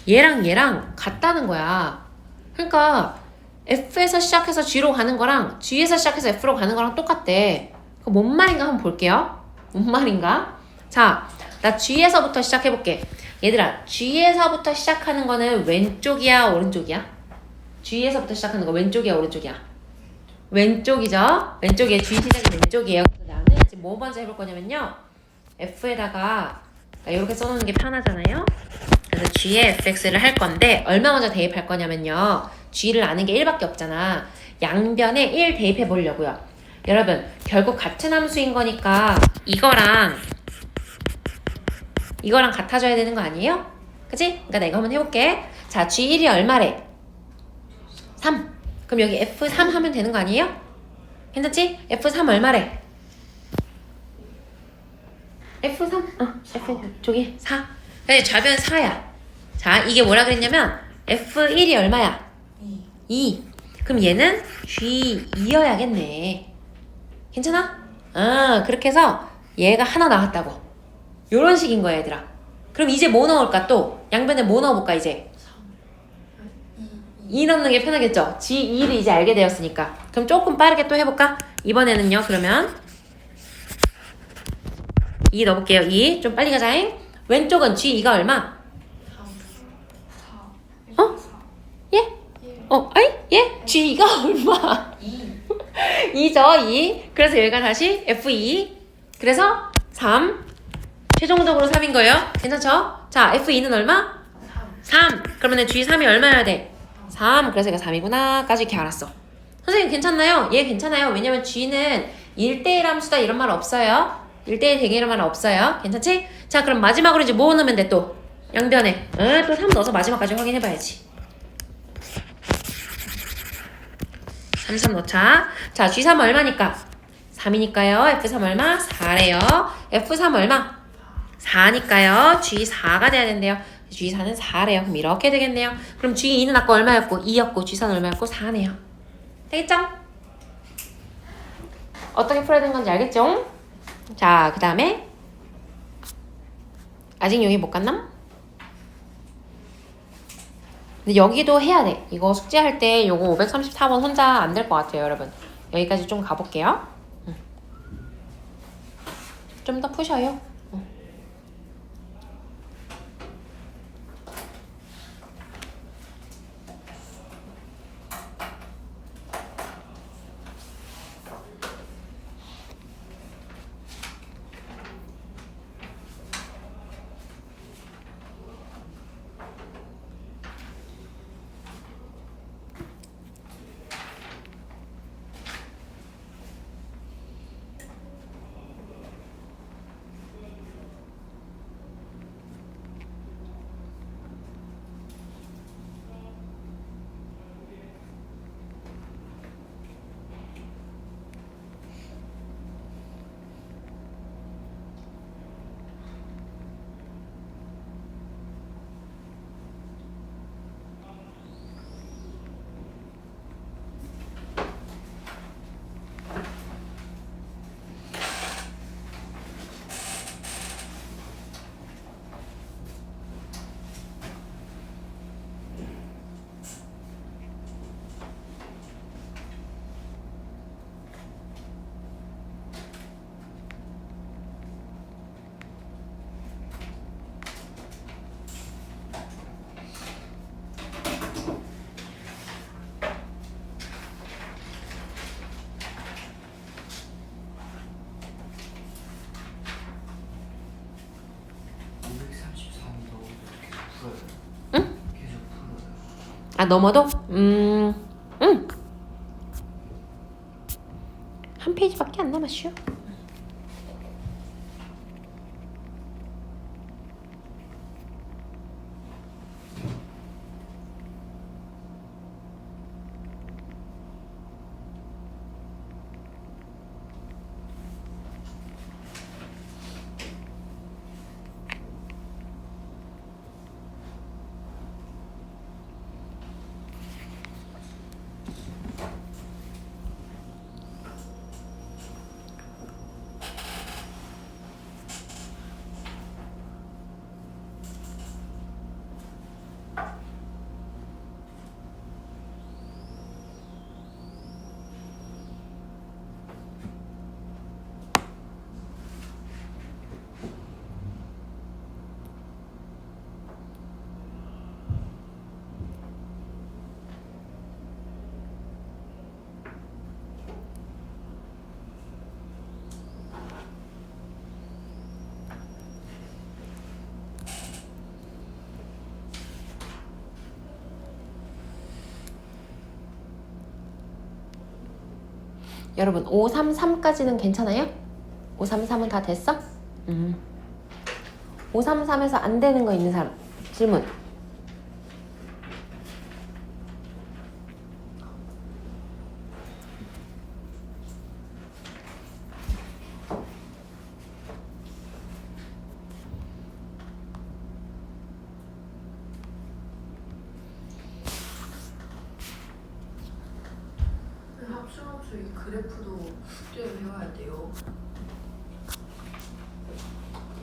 얘랑 같다는 거야. 그러니까 F에서 시작해서 G로 가는 거랑 G에서 시작해서 F로 가는 거랑 똑같대. 뭔 말인가 한번 볼게요. 뭔 말인가? 자, 나 G에서부터 시작해볼게. 얘들아, G에서부터 시작하는 거는 왼쪽이야, 오른쪽이야? G에서부터 시작하는 거 왼쪽이야, 오른쪽이야? 왼쪽이죠? 왼쪽이에요. G 시작이 왼쪽이에요. 그래서 나는 지금 뭐 먼저 해볼 거냐면요. F에다가 이렇게 써놓는 게 편하잖아요. 그래서 G에 fx를 할 건데 얼마 먼저 대입할 거냐면요. G를 아는 게 1밖에 없잖아. 양변에 1 대입해 보려고요. 여러분, 결국 같은 함수인 거니까 이거랑 같아져야 되는 거 아니에요? 그치? 그러니까 내가 한번 해볼게. 자, G1이 얼마래? 3. 그럼 여기 F3 하면 되는 거 아니에요? 괜찮지? F3 얼마래? F3? F 저기 4. 그래, 좌변 4야. 자, 이게 뭐라 그랬냐면 F1이 얼마야? 2. 그럼 얘는 G2여야겠네. 괜찮아? 그렇게 해서 얘가 하나 나왔다고. 요런 식인 거야, 얘들아. 그럼 이제 뭐 넣을까 또? 양변에 뭐 넣어볼까, 이제? 2 넣는 게 편하겠죠? G2를 이제 알게 되었으니까. 그럼 조금 빠르게 또 해볼까? 이번에는요, 그러면 2 넣어볼게요. 2. 좀 빨리 가자잉. 왼쪽은 G2가 얼마? 4. 예? 예? G2가 얼마? 2죠, 2. 그래서 여기가 다시 F2. 그래서 3. 최종적으로 3인 거예요. 괜찮죠? 자, F2는 얼마? 3. 그러면 G3이 얼마여야 돼? 3. 그래서 이거 3이구나 까지 이렇게 알았어. 선생님 괜찮나요? 얘 괜찮아요. 왜냐면 G는 1대1 함수다 이런 말 없어요. 1대1 대개 이런 말 없어요. 괜찮지? 자, 그럼 마지막으로 이제 뭐 넣으면 돼 또? 양변에. 또 3 넣어서 마지막까지 확인해봐야지. 3 넣자. 자, G3 얼마니까? 3이니까요. F3 얼마? 4래요. F3 얼마? 4니까요. G4가 돼야 된대요. G4는 4래요. 그럼 이렇게 되겠네요. 그럼 G2는 아까 얼마였고? 2였고 G4는 얼마였고? 4네요. 되겠죠? 어떻게 풀어야 되는 건지 알겠죠? 자, 그 다음에 아직 여기 못 갔나? 근데 여기도 해야 돼. 이거 숙제할 때 요거 534번 혼자 안 될 것 같아요, 여러분. 여기까지 좀 가볼게요. 좀 더 푸셔요. 아, 넘어도? 한 페이지밖에 안 남았슈. 여러분 533까지는 괜찮아요? 533은 다 됐어? 533에서 안 되는 거 있는 사람 질문. 합수함수 이 그래프도 숙제를 해와야 돼요.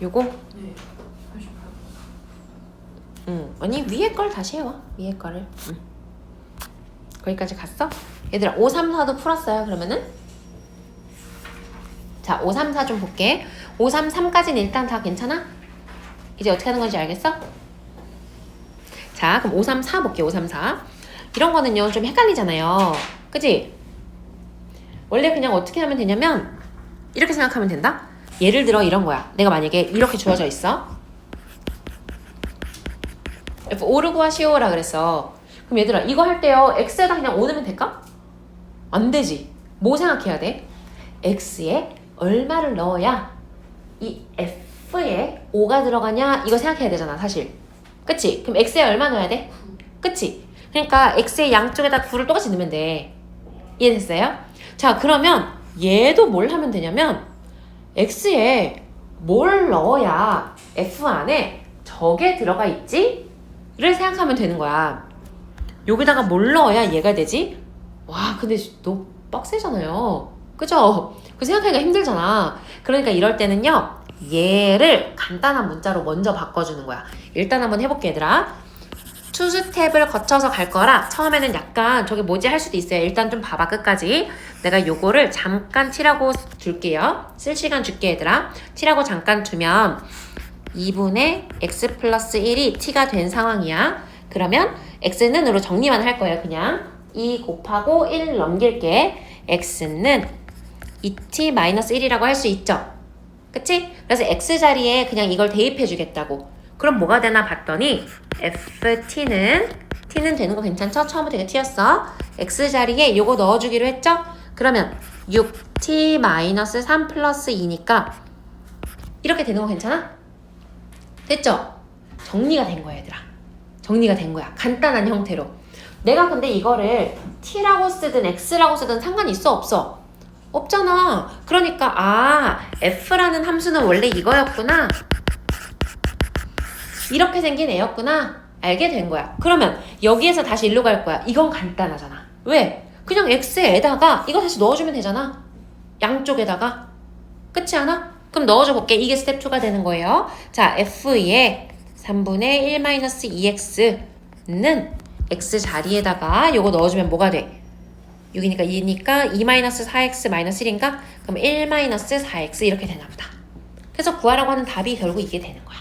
요거? 네. 88번. 아니 위에 걸 다시 해와. 위에 거를. 거기까지 갔어? 얘들아 534도 풀었어요. 그러면은 자 534 좀 볼게. 533까지는 일단 다 괜찮아? 이제 어떻게 하는 건지 알겠어? 자 그럼 534 볼게. 534 이런 거는요 좀 헷갈리잖아요. 그치? 원래 그냥 어떻게 하면 되냐면 이렇게 생각하면 된다. 예를 들어 이런 거야. 내가 만약에 이렇게 주어져 있어. F5를 구하시오라 그랬어. 그럼 얘들아 이거 할 때요. X에다 그냥 5 넣으면 될까? 안 되지. 뭐 생각해야 돼? X에 얼마를 넣어야 이 F에 5가 들어가냐 이거 생각해야 되잖아 사실. 그치? 그럼 X에 얼마 넣어야 돼? 그치? 그러니까 X의 양쪽에다 9를 똑같이 넣으면 돼. 이해됐어요? 자 그러면 얘도 뭘 하면 되냐면 X에 뭘 넣어야 F 안에 저게 들어가 있지? 를 생각하면 되는 거야. 여기다가 뭘 넣어야 얘가 되지? 와 근데 너 빡세잖아요. 그죠? 그 생각하기가 힘들잖아. 그러니까 이럴 때는요. 얘를 간단한 문자로 먼저 바꿔주는 거야. 일단 한번 해볼게 얘들아. 투스텝을 거쳐서 갈 거라 처음에는 약간 저게 뭐지 할 수도 있어요. 일단 좀 봐봐 끝까지. 내가 요거를 잠깐 t라고 줄게요. 쓸 시간 줄게 얘들아. t라고 잠깐 두면 2분의 x 플러스 1이 t가 된 상황이야. 그러면 x는 으로 정리만 할 거예요. 그냥 2 곱하고 1 넘길게. x는 2t 마이너스 1이라고 할 수 있죠. 그치? 그래서 x자리에 그냥 이걸 대입해 주겠다고. 그럼 뭐가 되나 봤더니 ft는 되는 거 괜찮죠? 처음부터 이거 t였어. x자리에 요거 넣어주기로 했죠? 그러면 6t 마이너스 3 플러스 2니까 이렇게 되는 거 괜찮아? 됐죠? 정리가 된 거야 얘들아. 정리가 된 거야. 간단한 형태로. 내가 근데 이거를 t라고 쓰든 x라고 쓰든 상관이 있어 없어? 없잖아. 그러니까 f라는 함수는 원래 이거였구나. 이렇게 생긴 애였구나. 알게 된 거야. 그러면 여기에서 다시 일로 갈 거야. 이건 간단하잖아. 왜? 그냥 x에다가 이거 다시 넣어주면 되잖아. 양쪽에다가. 그렇지 않아? 그럼 넣어줘 볼게. 이게 스텝 2가 되는 거예요. 자, f에 3분의 1-2x는 x 자리에다가 요거 넣어주면 뭐가 돼? 6이니까 2니까 2-4x-1인가? 그럼 1-4x 이렇게 되나 보다. 그래서 구하라고 하는 답이 결국 이게 되는 거야.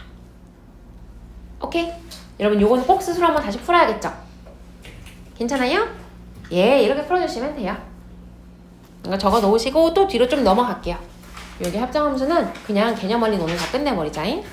오케이? 여러분 요거는 꼭 스스로 한번 다시 풀어야겠죠? 괜찮아요? 예, 이렇게 풀어주시면 돼요. 이거 적어 놓으시고 또 뒤로 좀 넘어갈게요. 여기 합장함수는 그냥 개념 원리 오늘 다 끝내버리자잉.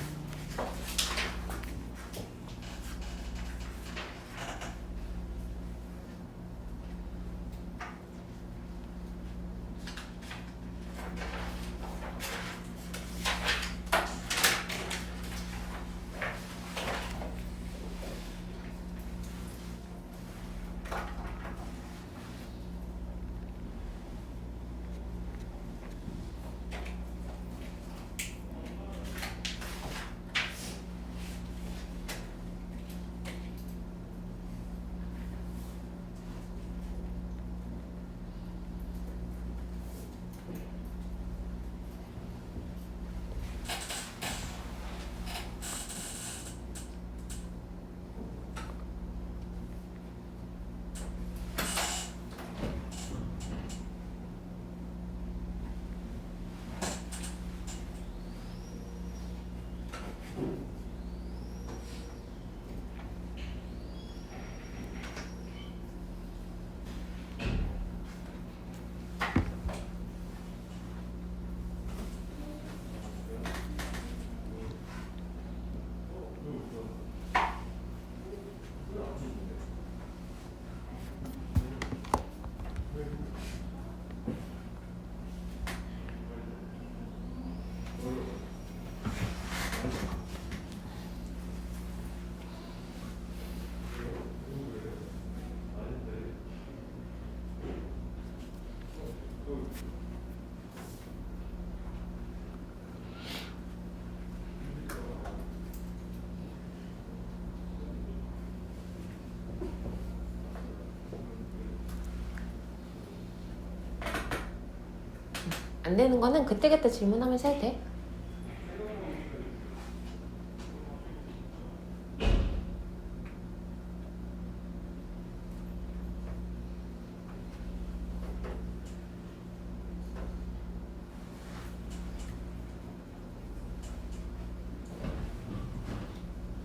안 되는 거는 그때그때 질문하면서 해도 돼.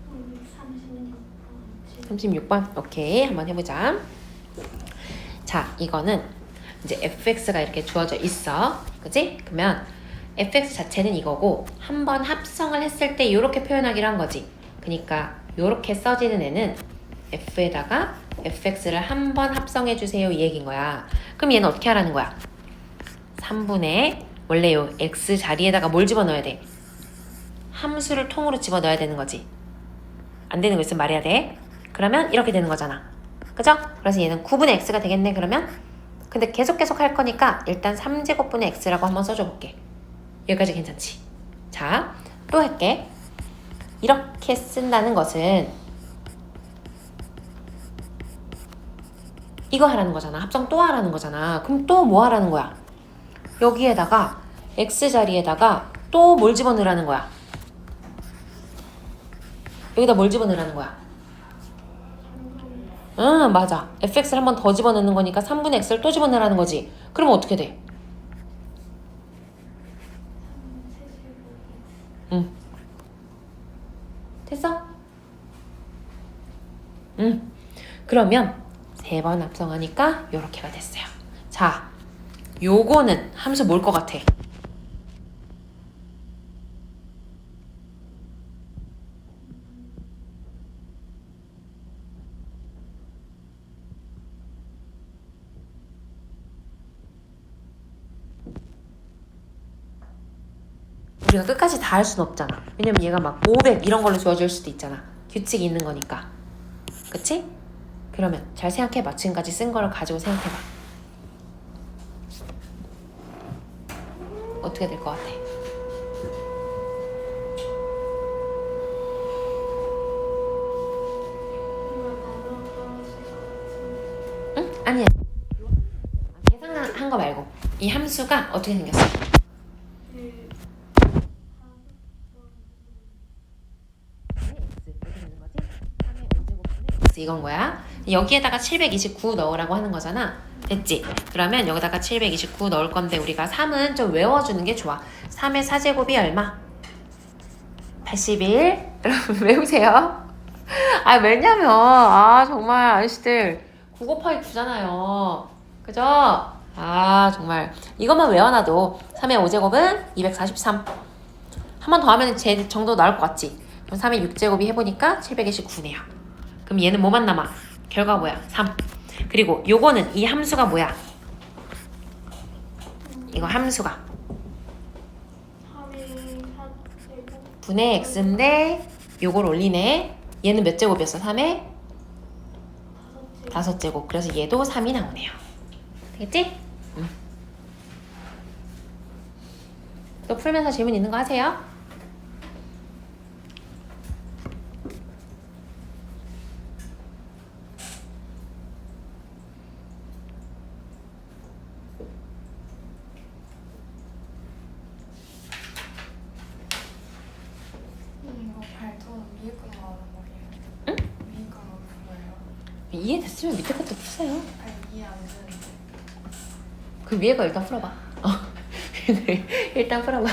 음, 36번. 오케이. 한번 해보자. 자, 이거는 이제 fx가 이렇게 주어져 있어. 그치? 그러면 fx 자체는 이거고 한번 합성을 했을 때 이렇게 표현하기로 한 거지. 그러니까 이렇게 써지는 애는 f에다가 fx를 한 번 합성해 주세요 이 얘기인 거야. 그럼 얘는 어떻게 하라는 거야? 3분의 원래 요 x 자리에다가 뭘 집어넣어야 돼? 함수를 통으로 집어넣어야 되는 거지. 안 되는 거 있으면 말해야 돼. 그러면 이렇게 되는 거잖아. 그죠? 그래서 얘는 9분의 x가 되겠네 그러면? 근데 계속 할 거니까 일단 3제곱분의 x라고 한번 써줘 볼게. 여기까지 괜찮지? 자, 또 할게. 이렇게 쓴다는 것은 이거 하라는 거잖아. 합성 또 하라는 거잖아. 그럼 또 뭐 하라는 거야? 여기에다가 x 자리에다가 또 뭘 집어넣으라는 거야? 여기다 뭘 집어넣으라는 거야? 응, 맞아. fx를 한 번 더 집어넣는 거니까 3분의 x를 또 집어넣으라는 거지. 그러면 어떻게 돼? 응. 됐어? 응. 그러면 3번 합성하니까 요렇게가 됐어요. 자, 요거는 함수 뭘 것 같아? 우리가 끝까지 다 할 수는 없잖아. 왜냐면 얘가 막 500 이런 걸로 주어질 수도 있잖아. 규칙이 있는 거니까. 그치? 그러면 잘 생각해봐. 지금까지 쓴 거를 가지고 생각해봐. 어떻게 될 것 같아? 응? 아니야. 계산한 거 말고 이 함수가 어떻게 생겼어? 이건 거야. 여기에다가 729 넣으라고 하는 거잖아. 됐지? 그러면 여기다가 729 넣을 건데 우리가 3은 좀 외워주는 게 좋아. 3의 4제곱이 얼마? 81. 여러분 외우세요. 아 왜냐면 정말 아저씨들 9 곱하기 9잖아요. 그죠? 정말 이것만 외워놔도 3의 5제곱은 243. 한 번 더 하면 제 정도 나올 것 같지? 그럼 3의 6제곱이 해보니까 729네요. 그럼 얘는 뭐만 남아? 결과 뭐야? 3. 그리고 요거는 이 함수가 뭐야? 이거 함수가 분의 x인데 요걸 올리네. 얘는 몇 제곱이었어? 3의 5제곱. 그래서 얘도 3이 나오네요. 되겠지? 또 풀면서 질문 있는 거 하세요. 이거 발톱 위에 거 나오는 거예요? 응? 위에 거 나오는 거예요? 이해됐으면 밑에 것도 푸세요. 아니 이해 안 되는데. 그 위에 거 일단 풀어봐. 일단 풀어봐.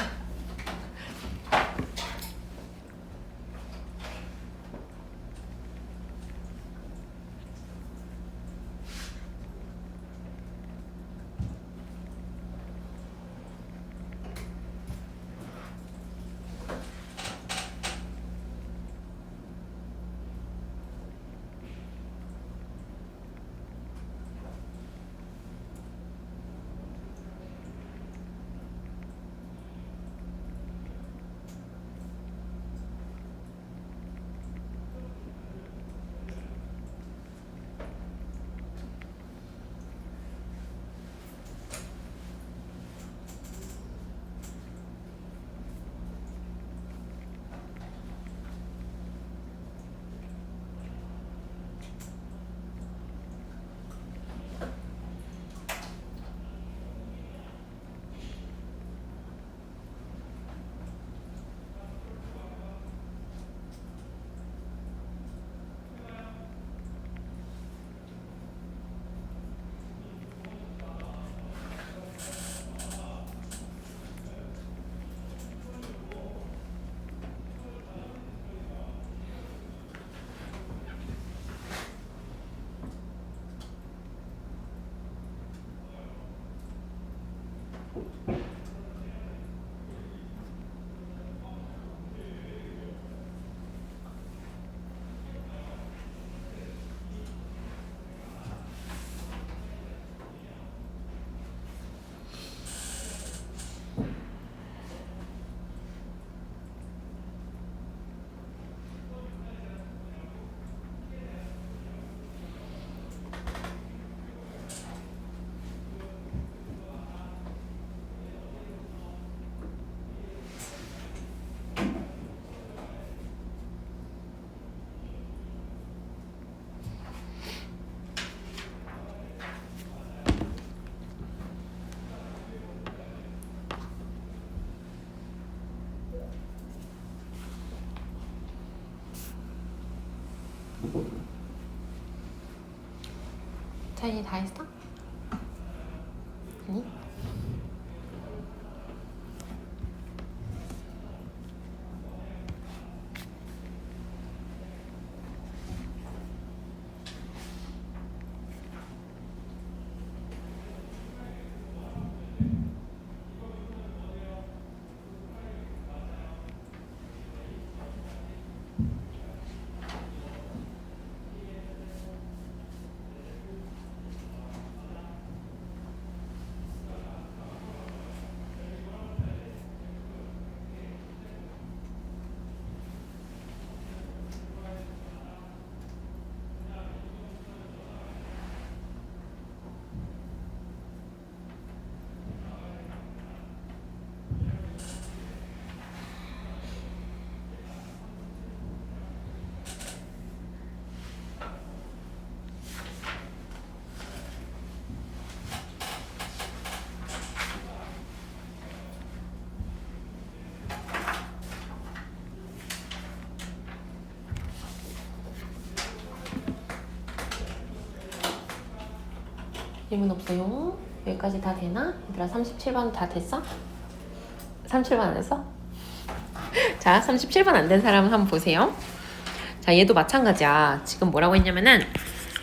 서연이 다 했어? 아니? 질문 없어요? 여기까지 다 되나? 얘들아 37번 다 됐어? 37번 안 됐어? 자 37번 안 된 사람 한번 보세요. 자 얘도 마찬가지야. 지금 뭐라고 했냐면은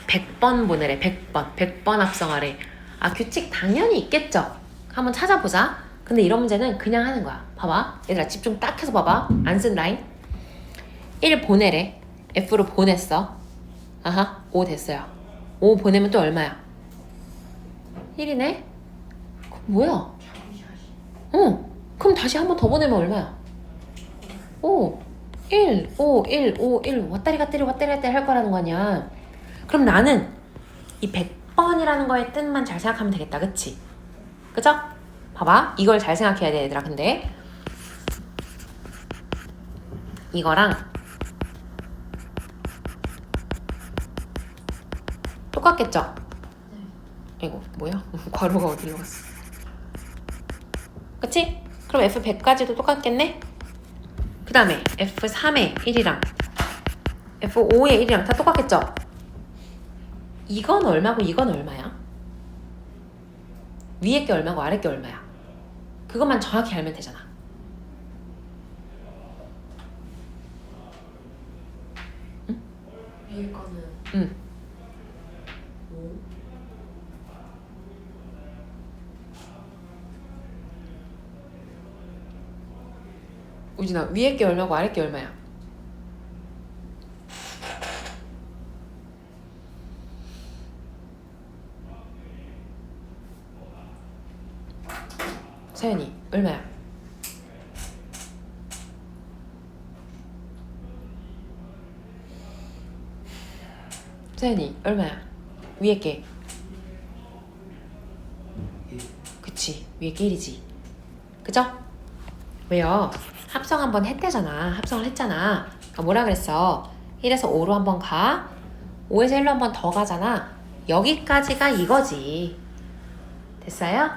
100번 보내래. 100번 합성하래. 아 규칙 당연히 있겠죠. 한번 찾아보자. 근데 이런 문제는 그냥 하는 거야. 봐봐 얘들아 집중 딱 해서 봐봐. 안 쓴 라인 1 보내래. F로 보냈어. 아하 5 됐어요. 5 보내면 또 얼마야? 1이네? 뭐야? 그럼 다시 한 번 더 보내면 얼마야? 5, 1, 5, 1, 5, 1 왔다리 갔다리 할 거라는 거 아니야. 그럼 나는 이 100번이라는 거의 뜻만 잘 생각하면 되겠다. 그치? 그죠? 봐봐 이걸 잘 생각해야 돼 얘들아. 근데 이거랑 똑같겠죠? 이거 뭐야? 괄호가 어디로 갔어? 그치? 그럼 F100까지도 똑같겠네? 그 다음에 F3의 1이랑 F5의 1이랑 다 똑같겠죠? 이건 얼마고 이건 얼마야? 위에 게 얼마고 아래 게 얼마야? 그것만 정확히 알면 되잖아. 응? 위에 거는 응. 5. 우진아 위에 게 얼마고 아래 게 얼마야? 서연이 얼마야? 서연이 얼마야? 위에 게 그치 위에 게 1이지 그죠? 왜요? 합성 한번 했대잖아. 합성을 했잖아. 그러니까 뭐라 그랬어? 1에서 5로 한번 가 5에서 1로 한번 더 가잖아. 여기까지가 이거지. 됐어요?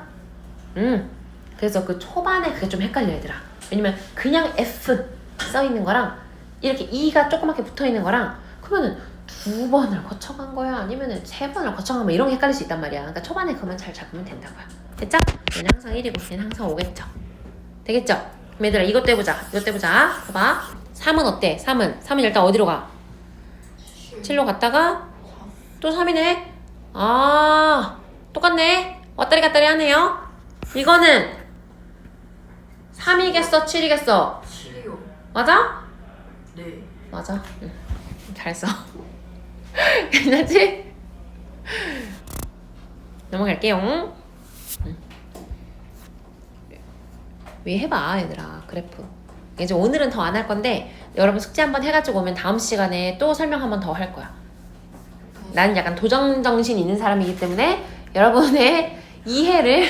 그래서 그 초반에 그게 좀 헷갈려 얘들아. 왜냐면 그냥 F 써있는 거랑 이렇게 E가 조그맣게 붙어있는 거랑 그러면은 2번을 거쳐간 거야 아니면은 3번을 거쳐간 거야 이런 게 헷갈릴 수 있단 말이야. 그러니까 초반에 그만 잘 잡으면 된다고요. 됐죠? 얘는 항상 1이고 얘는 항상 5겠죠. 되겠죠? 그럼 얘들아 이것도 해보자. 이것도 해보자. 봐봐 3은 어때? 3은 일단 어디로 가? 7로 갔다가 또 3이네. 아 똑같네. 왔다리 갔다리 하네요. 이거는 3이겠어? 7이겠어? 7이요. 맞아? 네. 맞아. 응. 잘했어. 괜찮지? 넘어갈게요. 응. 위에 해봐 얘들아 그래프. 이제 오늘은 더 안 할 건데 여러분 숙제 한번 해가지고 오면 다음 시간에 또 설명 한번 더 할 거야. 나는 약간 도전정신 있는 사람이기 때문에 여러분의 이해를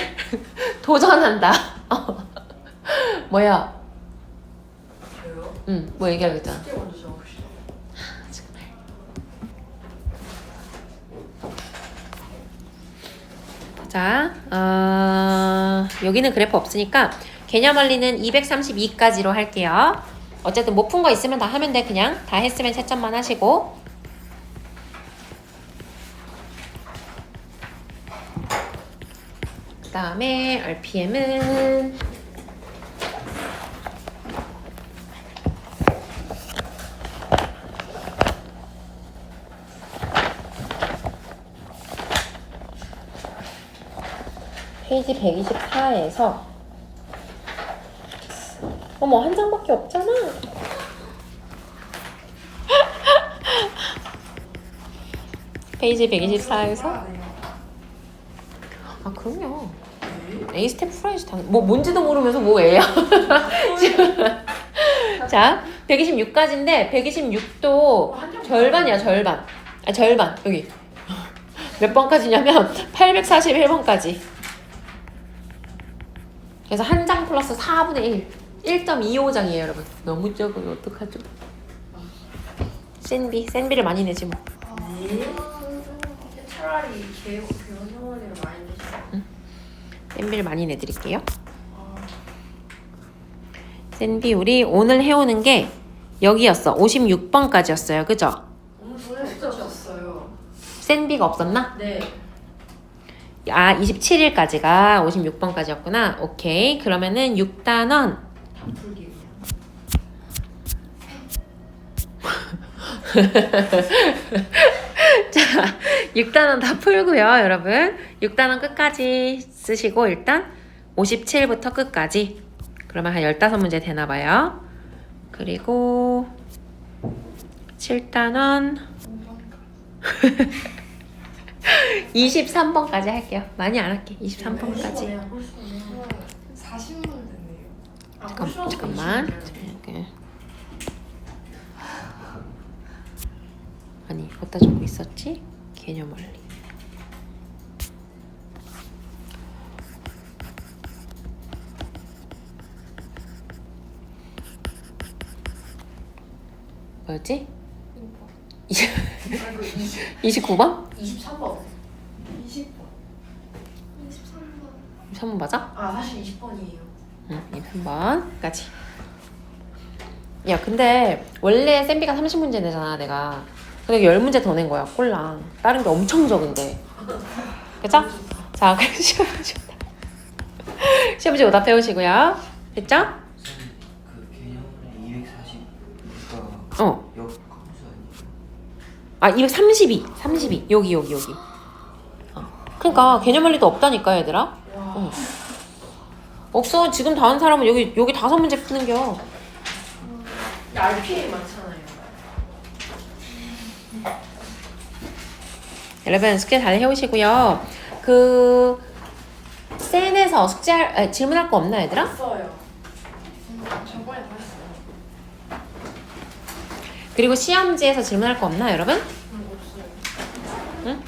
도전한다. 뭐야? 저요? 응, 뭐 얘기하고 있잖아. 숙제 먼저 적읍시다. 정말. 자, 여기는 그래프 없으니까 개념 원리는 232까지로 할게요. 어쨌든 못 푼 거 있으면 다 하면 돼. 그냥 다 했으면 채점만 하시고. 다음에 RPM은 페이지 124에서 어머 한 장밖에 없잖아. 페이지 124에서 아 그럼요. A 스텝 풀어야지 당연히. 뭐 뭔지도 모르면서 뭐 A야. 자 126까지인데 126도 절반이야 절반. 아 절반 여기 몇 번까지냐면 841번까지. 그래서 한 장 플러스 4분의 1 1.25장이에요 여러분. 너무 적어요 어떡하죠? 센비를 많이 내지 뭐. 차라리 개원형원이를 많이 내시죠. 센비를 많이 내드릴게요. 센비 우리 오늘 해오는 게 여기였어. 56번까지였어요. 그죠? 오늘 진짜 없었어요. 센비가 없었나? 네. 아 27일까지가 56번까지였구나. 오케이. 그러면은 6단원 다 풀기. 자 6단원 다 풀고요 여러분. 6단원 끝까지 쓰시고 일단 57부터 끝까지 그러면 한 15문제 되나봐요. 그리고 7단원 23번까지 할게요. 많이 안 할게. 23번까지. 40문 됐네요. 잠깐만. 이렇게. 아니, 어디다 적고 있었지? 개념 원리. 뭐였지? 29번? 23번. 20번. 23번 맞아? 아 사실 20번이에요. 응, 23번까지. 야, 근데 원래 쌤비가 30문제 내잖아, 내가. 근데 10문제 더 낸 거야, 꼴랑. 다른 게 엄청 적은데. 그쵸? 자, 그럼 시험 문제 시험 문제 오답 해오시고요. 됐죠? 그 개념을 240니까 어. 역 함수 아니에요? 아, 232. 여기. 그러니까 개념 원리도 없다니까, 얘들아. 어. 없어. 지금 다 한 사람은 여기 5문제 푸는겨. RPA 많잖아요. 여러분 숙제 잘 해오시고요. 그 센에서 질문할 거 없나 얘들아? 없어요. 저번에 다 했어요. 그리고 시험지에서 질문할 거 없나 여러분? 없어요. 응?